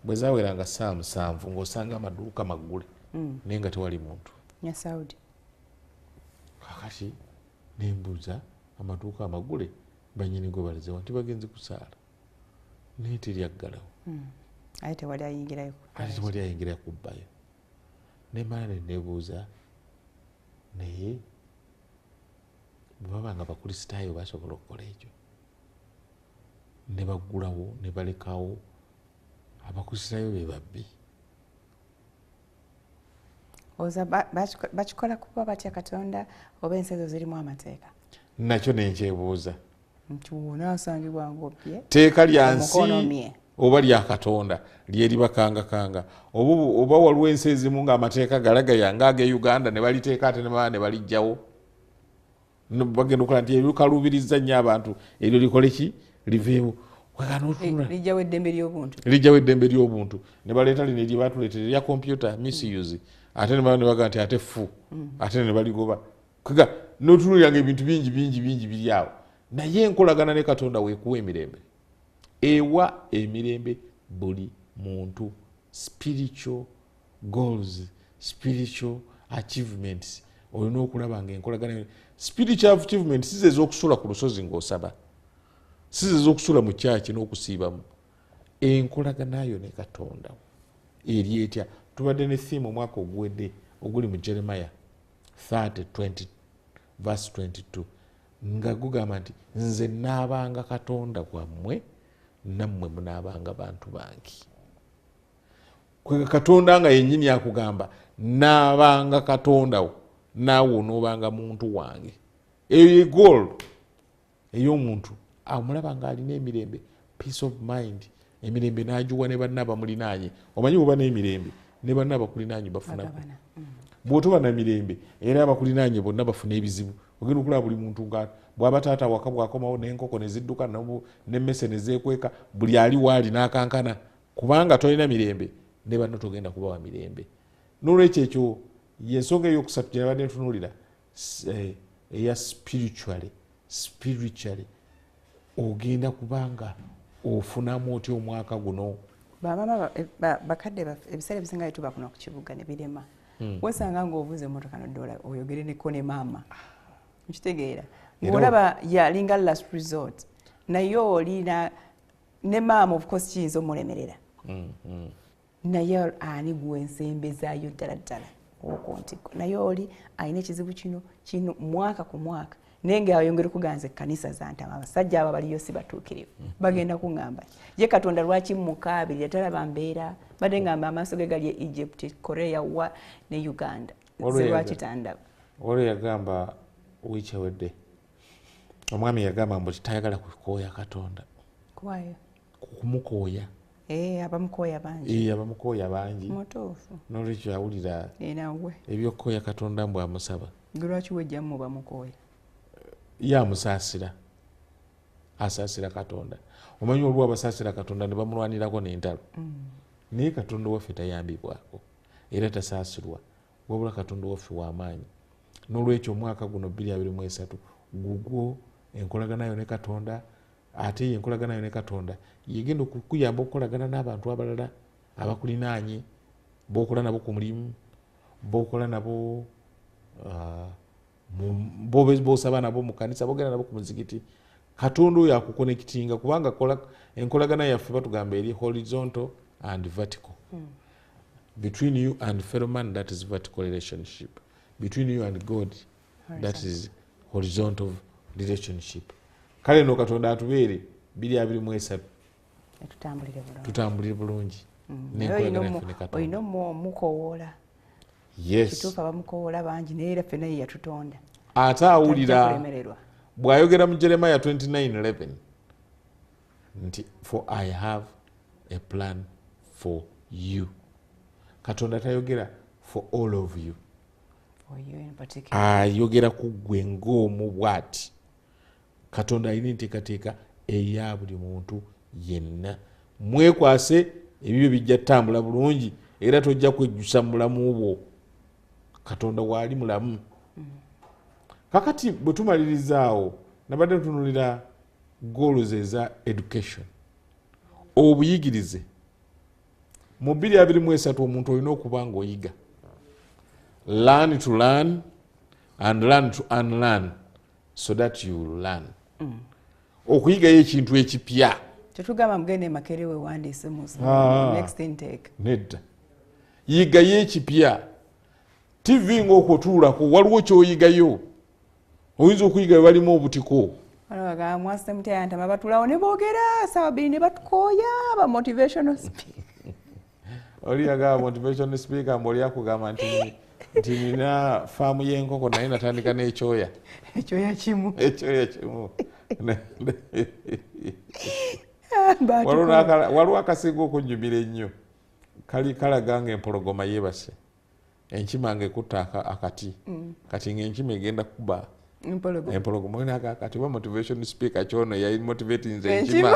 Bwe zaaweranga saa 7 ng'osanga amaduuka maggule naye nga tewali muntu. nya Saudi. Kakati nembuuza amaduuka amagule banyini gwe balizewa nti bagenze kusaala. Naye teryaggalawo. Ate tewali ayingirayo kubbayo. Nemala ne neebuuza naye bwe nga bakristaayo basobola okukola ekyo ne baggulawo ne balekawo abakristaayo be babbi. Oza bakikola kuba batya Katonda oba ensi ezo zirimu amateeka? Nakyo nenkyebuuza. Nasangibwa ng'obbye teeka lya nsi oba lya Katonda lyeri bakangakanga oba waliwo ensi ezimu ng'amateeka galaga yange ag'e Uganda ne baliteeka ate ne balijjawo. Bagenda okukola nti ebikalubiriza nnyo abantu eryo likole ki liveewo. Lijjawo eddembe ly'obuntu. Ne baleeta lino erye batuleetera erya computer misuse. Ate ne baga nti ate ffu. Ate ne baligoba. Kwega n'otunuuliranga ebintu bingi biri awo. Naye enkolagana ne Katonda weekuwa emirembe. Ewa emirembe buli muntu. Spiritual goals, spiritual achievements. Olina okulaba nga enkolagana spiritual achievements si ez'okusula ku lusozi ng'osaba. Si ez'okusula mu kyaki n'okusiibamu. Enkolagana yo ne Katonda eri etya? Tubadde ne theme omwaka oguwedde oguli mu Jeremiah 30:20 verse 22 nga gugamba nti nze naabanga Katonda gwammwe nammwe munaabanga bantu bange. Kwega Katonda nga yennyini akugamba naabanga Katonda wo naawe onoobanga muntu wange. Eyo ye goal ey'omuntu amulaba nga alina emirembe, peace of mind. Emirembe n'agiwa ne banna abamulinaanye. Omanyi bw'oba n'emirembe ne banna abakulinaanye bafuna. Bw'otoba na mirembe era abakulinaanye bonna bafuna ebizibu. Ogenda okulaba buli muntu nga bw'aba taata waka bw'akomawo n'enkoko ne zidduka n'emmese ne zeekweka buli ali waali n'akankana. Kubanga tolina mirembe ne banno togenda kubawa mirembe. N'olwekyo ekyo y'ensonga ey'okusatu gye nabadde ntunuulira eya spiritually ogenda kubanga ofunamu otya omwaka guno. Bamama bakadde ebiseera ebisinga tuba kuno ku kibuga ne birema. Wesanga ng'obuuza emmotoka n'oddola oyogere neko ne maama. Nkitegeera. Ng'olaba yalinga last resort. Naye olina ne maama of course kiyinza omulemerera. Naye ani gwe ensembe zaayo ddala ddala okontiko. Naye oli alina ekizibu kino mwaka ku mwaka. Naye ng'ayongera okuganza ekkanisa za Ntama abasajja abo baliyo si batuukirivu. Bagenda kuŋŋamba. Ye Katonda lwaki mukaabirira talaba mbeera badde ngamba amaaso ge gali e Egypt, Korea ne Uganda. Lwaki tandaba? Olwo yagamba wiiki ewedde. Omwami yagamba mbu tayagala kukooya Katonda. Kwayo. Kumukooya. Abamukooya bangi. Abamukooya bangi. Mutuufu. N'olwekyo yawulira nawe ebyokukooya Katonda mbu amusaba. Lwaki wejjamu bamukooya? Yamusaasira. Asaasira Katonda. Omanyi olwo abasaasira Katonda ne bamulwanirako n'entalo. Naye Katonda waffe tayambibwako era tasaasirwa. Wabula Katonda waffe w'amaanyi. N'olwekyo omwaka guno 2023 gugwo enkolagana yo ne Katonda ate ye enkolagana yo ne Katonda yegenda okukuyamba okukolagana n'abantu abalala abakulinaanye b'okola nabo ku mulimu b'okola nabo b'osaba nabo mu kanisa b'ogenda nabo ku muzikiti. Katonda oyo akukonekitinga kubanga enkolagana yaffe batugamba eri horizontal and vertical. Between you and fellow man, that is vertical relationship. Between you and God, that is horizontal relationship. Kale no Katonda atubeere 2023 tutambulire bulungi. Oyina omukowoola. Yes. Kituufu abamukowoola bangi naye era ffenna ye yatutonda. Ate awulira bw'ayogera mu Jeremiah 29:11 nti for I have a plan for you. Katonda tayogera for all of you. For you in particular. Ayogera ku ggwe ng'omu bw'ati. Katonda alina enteekateeka eya buli muntu yenna. Mwekwase ebyo bijja ttambula bulungi era tojja kwejjusa mu bulamu bwo. Katonda waali mulamu. Kakati bwe tumalirizzaawo nabadde tutunulira goals eza education. Obuyigirize. Mu 2023 omuntu olina okuba ng'oyiga. Learn to learn and learn to unlearn so that you will learn. Okuyigayo ekintu ekipya. Tetugamba mugende Makerere wewandiise mu next intake. Nedda. Yigayo ekipya. TV ng'okutuulako waliwo ky'oyigayo. Oyinza okuyiga balimu obutiko. Alaga MwasuzeMutya Ntama batulawo ne boogera ssaawa 2 ne batukooya ba motivational speaker. Oli yagamba motivational speaker mboli akugamba nti nina faamu y'enkoko naye natandika n'ekyoya. Ekyoya kimu. Ekyoya kimu. Waliwo akasinga okunjumira ennyo. Kalaga ng'empologoma yeebase. Enkima ng'ekutta akati. Kati ng'enkima egenda kuba empologoma olina akati ba motivation speaker kyono yali motivating nze enkima.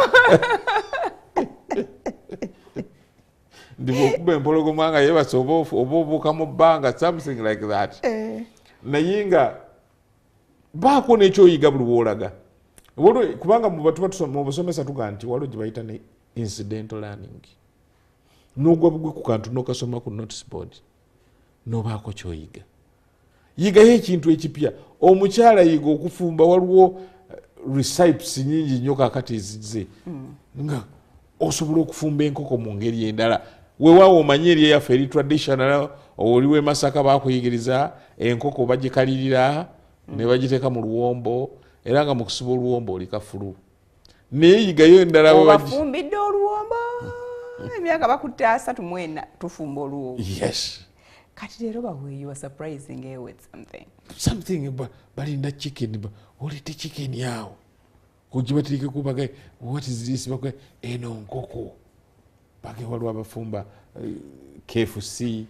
Ndipo okuba empologoma nga yeebase oba obuuka mu bbanga something like that. Naye nga baako n'ekyoyiga buli bw'olaga. Kubanga mu basomesa tuga nti waliwo gye bayita ne incidental learning. N'ogwa bugwe ku kantu n'okasoma ku notice board n'obaako ky'oyiga. Yigayo ekintu ekipya. Omukyala yiga okufumba waliwo recipes nyingi nnyo kakati ezizze. Nga osobola okufumba enkoko mu ngeri endala. Weewaawo omanye eri eyaffe eri traditional oliwo e Masaka baakuyigiriza enkoko bagikalirira ne bagiteeka mu luwombo era nga mu kusiba oluwombo oli kafulu. Naye yigayo endala bafumbidde oluwombo. Emyaka bakutte 34 tufumba oluwombo. Yes. Kati leero bawe you are surprising with something. Something balinda chicken olete chicken yawo. Kujibatirike kubaga what is this bakwe eno nkoko. Bage waliwo abafumba KFC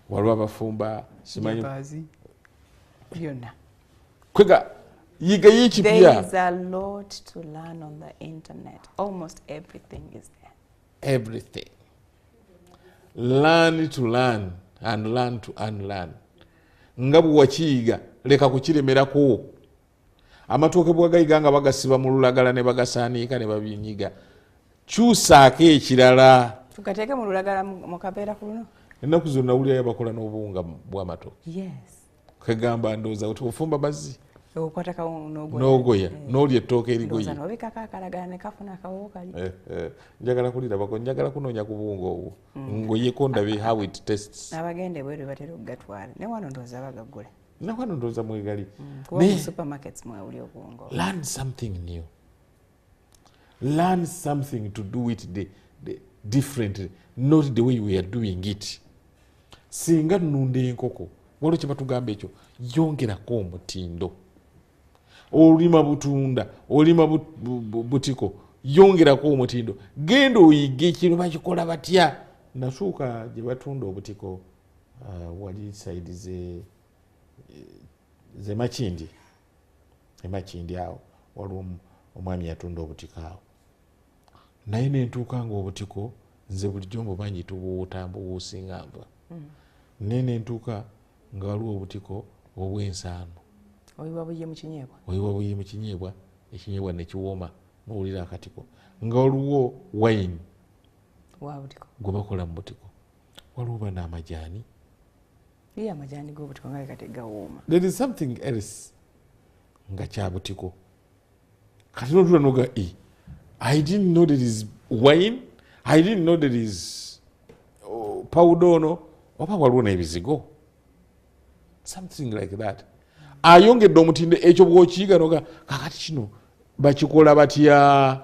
waliwo abafumba simanyi bazi. Byonna. Kwega yiga y'ekipya. There is a lot to learn on the internet. Almost everything is there. Everything. Learn to learn and learn to unlearn. Nga bwe wakiyiga leka kukiremerako. amatooke bwagayiga nga bagasiba mu lulagala ne bagasaanika ne babinyiga kyusaako ekirala tugateeke mu lulagala mu kabeera ku luno ennaku zonna wulirayo bakola n'obuwunga bw'amatooke kwegamba ndowooza ti ofumba mazzi n'ogoya n'olya ettooke erigoye njagala kulirabako njagala kunoonya ku buwunga obwo ngoyeko ndabe how it tastes abagende bwe batera okugatwala ne wano ndowooza bagagula nawano ndowooza mwegali learn something new, learn something to do it the differently, not the way we are doing it. Singa nnunda enkoko waliwo kye batugamba ekyo yongerako omutindo. Olima butunda olima butiko yongerako omutindo. Genda oyige ekintu bakikola batya. Nasuuka gye batunda obutiko wali side ze Makindi. Emakindi awo waliwo omwami yatunda obutiko awo. Naye nentuuka nga obutiko nze bulijjo mbubanyi tubuutambu buusinga nva. Naye nentuuka nga waliwo obutiko obw'ensaano. Oyiwa buye mu kinyeebwa. Oyiwa buye mu kinyeebwa, ekinyeebwa ne kiwooma n'owulira akatiko. Nga waliwo wine wa butiko gwe bakola mu butiko. Waliwo bana amajaani. Ye amajaani g'obutiko nga kati gawooma. There is something else nga kya butiko. Kati n'otula noga I didn't know there is wine. I didn't know there is powder ono. Oba waliwo n'ebizigo. Something like that. Ayongedde omutindo ekyo bw'okiyiga noga kakati kino bakikola batya.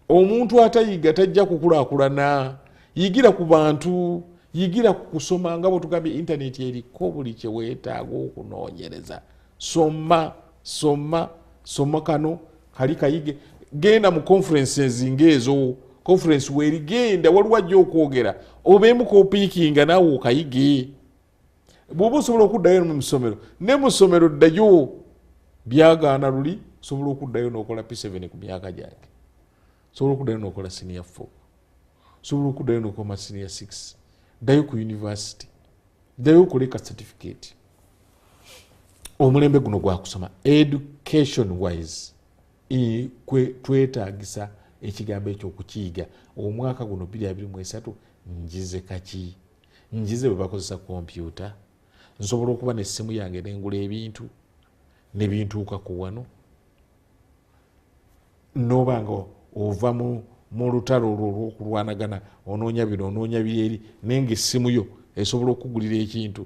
Omuntu atayiga tajja kukulaakulana. Yigira ku bantu, yigira ku kusoma nga bwe tugambye internet eriko buli kye weetaaga okunoonyereza. Soma kano kali kayige. Genda mu conferences ng'ezo. Conference weri genda waliwo ajja okwogera obeemu kopiikinga naawe okayige. Bw'oba osobola okuddayo mu ssomero ne mu ssomero ddayo byagaana luli osobola okuddayo n'okola P7 ku myaka gyange. Osobola okuddayo n'okola senior 4. Osobola okuddayo n'okola senior 6. Ddayo ku university. Ddayo okole ka certificate. Omulembe guno gwa kusoma education wise twetaagisa ekigambo ekyo okukiyiga. Omwaka guno 2023 njize kaki? Njize bwe bakozesa kompyuta. Nsobola okuba n'essimu yange n'engula ebintu nebintuuka ku wano. N'oba nga ova mu lutalo olw'okulwanagana onoonya bino onoonya biri eri naye ng'essimu yo esobola okugulira ekintu.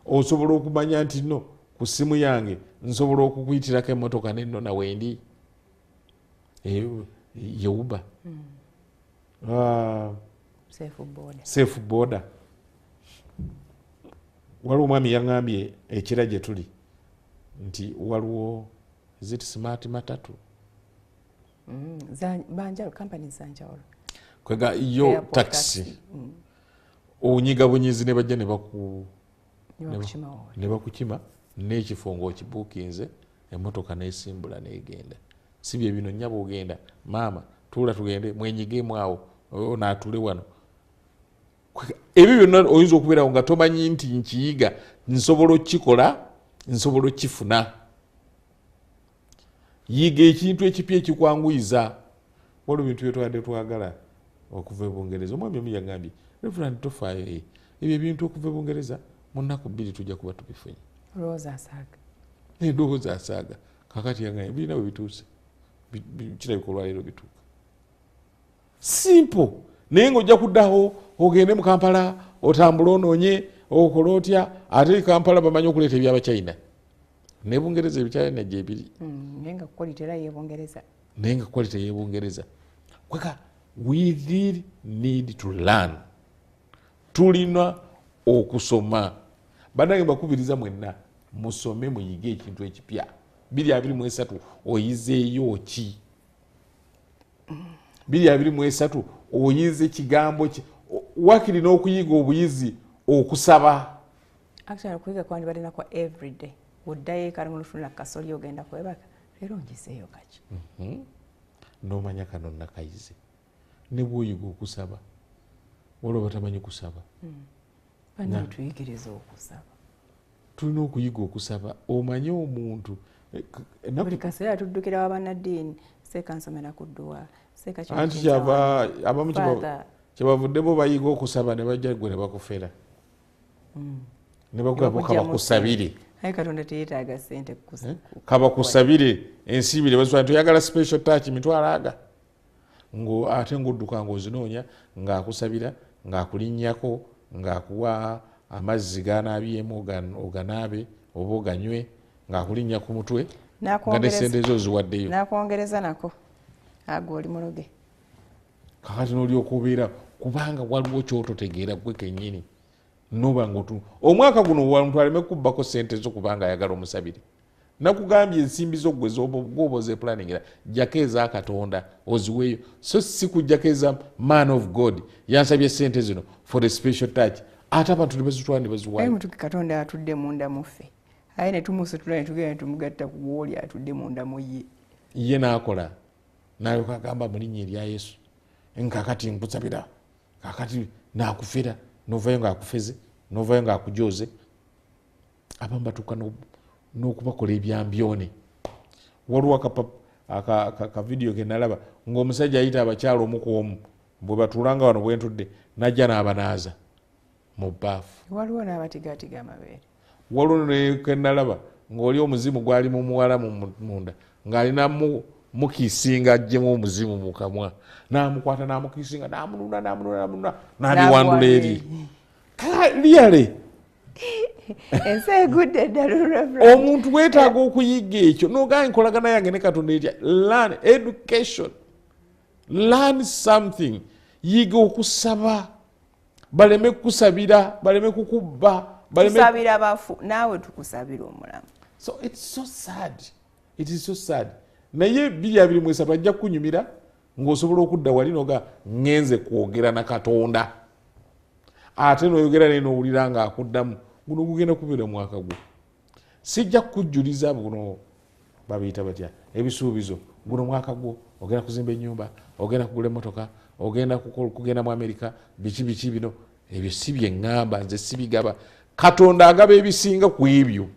Osobola okumanya nti no ku ssimu yange nsobola okukuyitirako emmotoka nenno na wendi. Yeuba. Safe border. Waliwo omwami yaŋŋambye ekira gye tuli nti waliwo zit smart matatu. Banjalo company zanjawulo. Kwega yo taxi. Onyiga bunyizi ne bajja ne bakukima n'ekifo ng'okibuukinze emmotoka n'esimbula n'egenda. Si bye bino nnyabo ogenda maama tuula tugende mwenyigemu awo naatule wano. Ebyo byonna oyinza okubeerawo nga tomanyi nti nkiyiga nsobola okukikola nsobola okukifuna. Yiga ekintu ekipya ekikwanguyiza. Waliwo ebintu bye twadde twagala okuva e Bungereza. Omwami omu yagambye Reverend tofaayo ebyo ebintu okuva e Bungereza mu nnaku 2 tujja kuba tubifunye. Ndowooza asaaga. Kakati yagambye birina bwe bituuse. Kirabika olwaleero bituuka. Simple. Naye ng'ojja kuddaho ogende mu Kampala otambule onoonye okola otya ate Kampala bamanyi okuleeta eby'Abachina. Ne Bungereza ebikyalina gye biri. Naye nga quality era y'Ebungereza. Naye nga quality y'Ebungereza. Kweka we really need to learn. Tulina okusoma. Bannange mbakubiriza mwenna musome muyige ekintu ekipya. 2023 oyizeeyo ki? 2023 oyize kigambo ki? Wakiri n'okuyiga obuyizi okusaba. Actually okuyiga kwandi balina kwa everyday. Uddayo kali mu lufunula kasoli ogenda kwebaka. Leero njiseeyo kaki. N'omanya kano nakayize. Ne bw'oyiga okusaba. Waliwo batamanyi kusaba. Bana tuyigiriza okusaba. tulina okuyiga okusaba omanye omuntu buli kaseera tuddukira wa bannaddiini seeka nsomera ku dduwa seeka anti abamu kyebavuddebo bayiga okusaba ne bajja gwe ne bakufera ne bagulabo kabakusabire aye Katonda teyeetaaga ssente kabakusabire ensibire basobola toyagala special touch mitwalo ate ng'odduka ng'ozinoonya ng'akusabira ng'akulinnyako ng'akuwa amazzi ganaabyemu oganaabe oba oganywe ng'akulinnya ku mutwe nga ne sente zo oziwaddeyo n'akwongereza nako agwo oli muloge kakati n'olyoka obeera kubanga waliwo kyototegeera gwe kennyini noba ng'otu omwaka guno omuntu aleme kubbako sente zo kubanga ayagala omusabire nakugambye ensimbi zo gwe gwoba ozepulaningira jjako eza Katonda oziweeyo so si kujjako eza man of God yansabye sente zino for the special touch ate abantu ne bazitwala ne baziwayo mutuke Katonda atudde munda muffe aye ne tumusitula ne tugenda ne tumugatta ku gw'oli atudde munda mu ye n'akola n'alyoka agamba mu linnya erya Yesu nkakati nkusabira kakati naakufera novayo ng'akufeze novayo ng'akujoze abamu batuuka n'okubakola ebyambyone waliwo akavidiyo ke nalaba ng'omusajja ayita abakyala omu ku omu bwe batuulanga wano bwe ntudde najja n'abanaaza mu bbaafu waliwo n'abatigaatiga amabeere waliwo ke nalaba ng'oli omuzimu gwali mu muwala munda ng'alina mukiisinga ajjemu omuzimu mu kamwa n'amukwata n'amukiisinga n'amununa n'abiwandula eri liyale ensi egudde ddala omuntu weetaaga okuyiga ekyo nogaanye nkolagana yange ne Katonda etya learn education learn something yiga okusaba baleme kukusabira baleme kukubba tusabira bafu naawe tukusabira omulamu so it's so sad it is so sad naye 2023 ajja kunyumira ng'osobola okudda wali noga ngenze kwogera na Katonda ate noyogera naye nowulira ng'akuddamu guno gugenda kubeera mwaka gwo sijja kukujjuliza buno babiyita batya ebisuubizo guno mwaka gwo ogenda kuzimba ennyumba ogenda kugula emmotoka ogenda kugenda mu Amerika biki bino ebyo si bye ŋŋamba nze sibigaba Katonda agaba ebisinga ku ebyo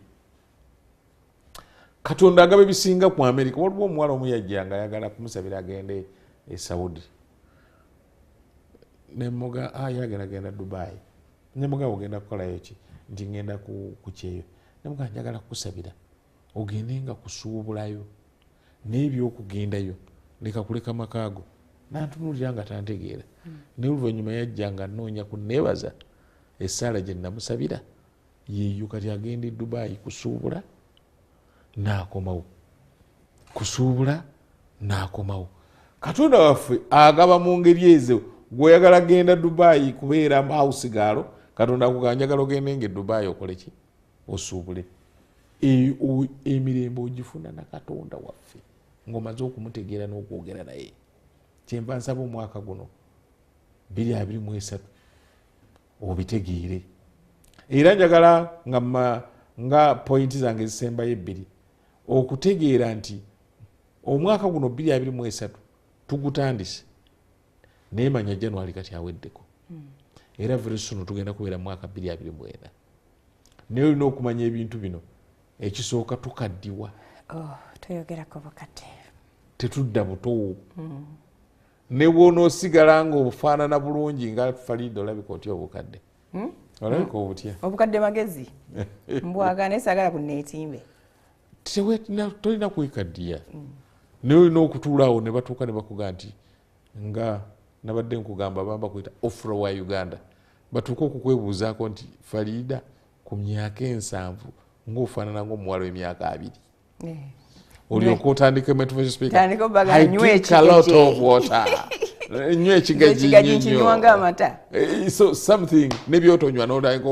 Katonda agaba ebisinga ku Amerika waliwo omuwala omu yajjanga ayagala kumusabira agende e Saudi nemuga yagenda Dubai nemuga ogenda kukolayo ki nti ngenda ku kyeyo nemuga njagala kukusabira ogende nga kusuubulayo n'ebyokugendayo leka kuleka makaago nantunuulira nga tantegeera naye oluvannyuma yajjanga noonya kunneebaza essaala gye namusabira yeeyo kati agenda e Dubai kusuubula n'akomawo kusuubula n'akomawo Katonda waffe agaba mu ngeri ezo gweoyagala genda Dubai kubeera house gaalo Katonda akugamba njagala ogende nga Dubai okole ki osuubule emirembe ogifuna na Katonda waffe ng'omaze okumutegeera n'okwogera naye kyenva nsaba omwaka guno 2023 obitegeere era njagala nga pointi zange ezisembayo ebbiri okutegeera nti omwaka guno 2023 tugutandise naye manya January kati aweddeko era very soon tugenda kubeera mu mwaka 2024 naye olina okumanya ebintu bino ekisooka tukaddiwa toyogerako bukadde tetudda buto ne bw'onoosigala ng'obufaanana bulungi nga Farida olabika otya obukadde olabika obutya obukadde magezi mbwaga naye saagala kunneetimbe tolina kwekaddiya naye olina okutuulaawo ne batuuka ne bakuga nti nga nabadde nkugamba bamba kuyita ofula wa Uganda batuuka okukwebuuzaako nti Farida ku myaka 7 ng'ofaanana ng'omuwala w'emyaka 2 olyoka otandika motivation speaker I drink a lot of water nywa ekigaji kinywanga amata so something nebyotonywa n'olayinga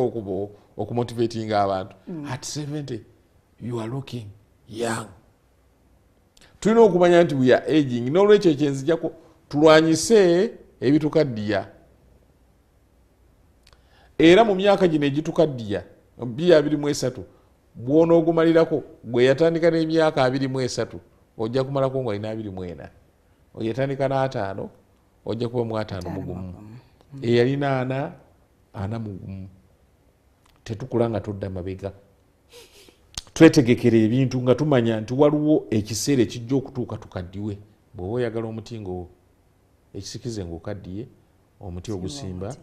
okumotivatinga abantu at 70 you are looking young tulina okumanya nti we are aging n'olwekyo ekyenzijako tulwanyise ebitukaddiya era mu myaka gino egitukaddiya 2023 bw'onoogumalirako gwe yatandika n'emyaka 23 ojja kumalako ng'olina 24 oyatandika n'5 ojja kuba mu 5 mugumu eyalina 4 mu gumu tetukula nga tudda mabega twetegekera ebintu nga tumanya nti waliwo ekiseera ekijja okutuuka tukaddiwe. Bw'oba oyagala omuti ngo ekisikize ng'okaddiye, omuti ogusimba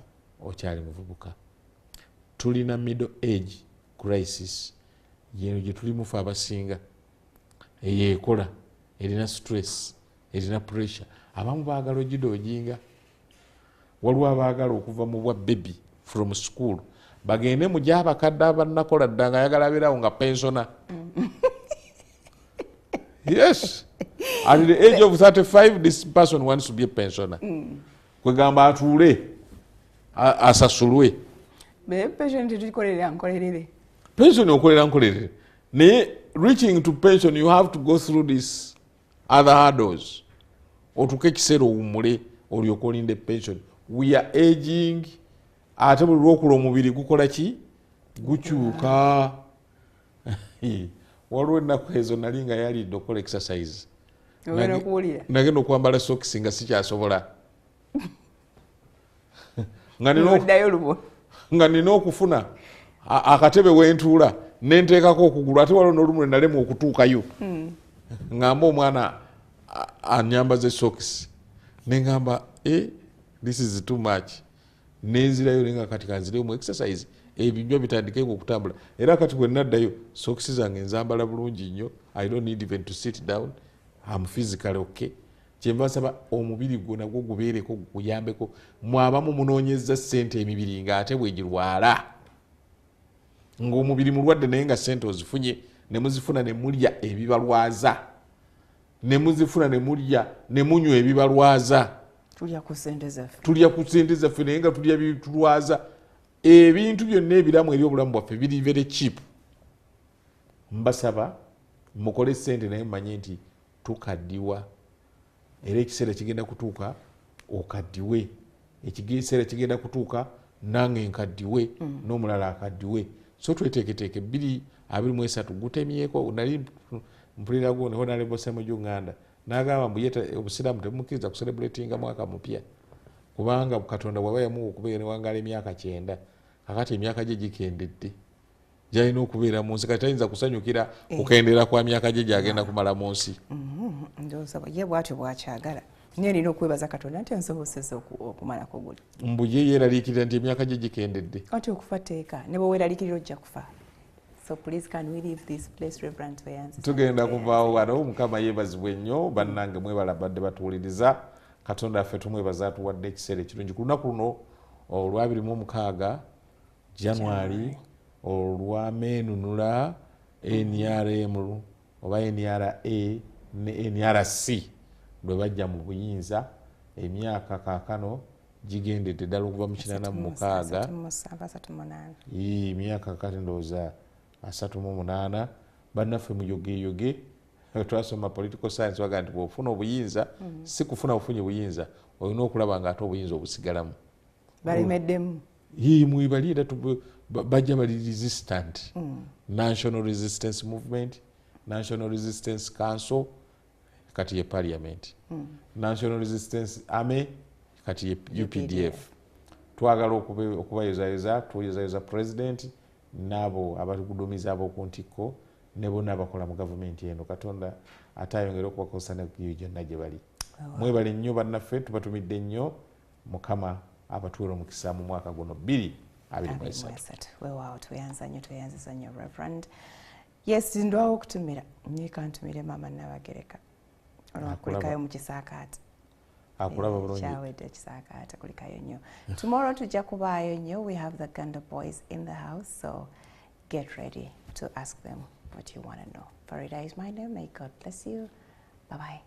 okyali muvubuka. Tulina middle age crisis, yeno gye tulimu ffe abasinga, eyeekola, erina stress, erina pressure. Abamu baagala ogidoojinga. Waliwo abaagala okuva mu bwa baby from school bagende mu gy'abakadde abannakola dda nga ayagala abeerawo nga pensiona. Yes, at the age of 35 this person wants to be a pensioner. Kwegamba atuule asasulwe. Pension tetugikolera nkolerere. Pension okolera nkolerere. Naye reaching to pension you have to go through this other hurdles. Otuuke ekiseera owummule olyoke olinde pension. We are aging. Ate buli lwokula omubiri gukola ki? Gukyuka. Waliwo ennaku ezo nali nga yalidde okukola exercise. Nagenda okwambala sokisi nga sikyasobola. Nga nina okufuna akatebe wentuula nenteekako okugulu, ate waliwo n'olumu nalema okutuukayo. Ngamba omwana anyambaze sokisi. Nengamba this is too much. Nenzirayo nenga kati kanzireyo mu exercise. Ebinyo bitandike okutambula. Era kati bwe naddayo sokisi zange nzambala bulungi nnyo. I don't need even to sit down. I'm physically okay. Kyemba nsaba omubiri gwo nagwo gubeereko guyambeko. Mwabamu munoonyezza ssente emibiri ng'ate bwegirwala. Ng'omubiri mulwadde naye nga ssente ozifunye ne muzifuna ne mulya ebibalwaza. Ne muzifuna ne mulya ne munywa ebibalwaza. Tulya ku ssente zaffe. Tulya ku ssente zaffe naye nga tulya bitulwaza. Ebintu byonna ebiramu eri obulamu bwaffe biri very cheap. Mbasaba mukole ssente naye mmanye nti tukaddiwa. Era ekiseera kigenda kutuuka okaddiwe. Ekiseera kigenda kutuuka nange nkaddiwe n'omulala akaddiwe. So tweteeketeeke 2023 gutemyeko. Nali mpulira gwo ne Honorable Ssemujju Nganda n'agamba mbu obusiraamu tebumukkiriza kucelebratinga mwaka mupya kubanga Katonda bw'aba yamuwa okubeera ne wangaala emyaka 9 kakati emyaka gye gikendedde gyalina okubeera mu nsi kati tayinza kusanyukira kukendera kwa myaka gye gyagenda kumala mu nsi. Ndowooza ye bw'atyo bw'akyagala. Naye nina okwebaza Katonda nti nsobosezza okumalako guli. Mbu ye yeeraliikirira nti emyaka gye gikendedde. Kati okufa tteeka ne bwe weeraliikirira ojja kufa. So please can we leave this place, Reverend Tweyanzi? Tugenda kuvaawo wano. Mukama yeebazibwe nnyo. Bannange mwebala badde batuwuliriza. Katonda affe tumwebaza atuwadde ekiseera ekirungi ku lunaku luno olwa 26 January olw'ameenunula NRM oba NRA ne NRC lwe bajja mu buyinza. Emyaka kaakano gigendedde ddala okuva mu 86. Emyaka kati ndowooza 38. Bannaffe muyogeyoge twasoma political science waga nti bw'ofuna obuyinza si kufuna bufunye buyinza olina okulaba nga ate obuyinza obusigalamu. Balemeddemu. Mwibaliira bajja bali resistant. National Resistance Movement, National Resistance Council kati ye Parliament. National Resistance Army kati ye UPDF. Twagala okubayozayeza, tuyozayeza President n'abo abakudumiza ab'oku ntikko ne bonna abakola mu gavumenti eno. Katonda ate ayongere okubakozesa ne gyonna gye bali. Mwebale nnyo bannaffe, tubatumidde nnyo. Mukama abatuwera omukisa mu mwaka guno 2023. Weewaawo tweyanziza nnyo Reverend. Yes, ndwawo okutumira. Nyika ntumire Maama Nabagereka. Kulikayo mu kisaakaate. Akulaba bulungi. Kyawedde kisaakaate kulikayo nnyo. Tomorrow tujja kubaayo nnyo. We have the Ganda boys in the house, so get ready to ask them what you want to know. Farida is my name. May God bless you. Bye-bye.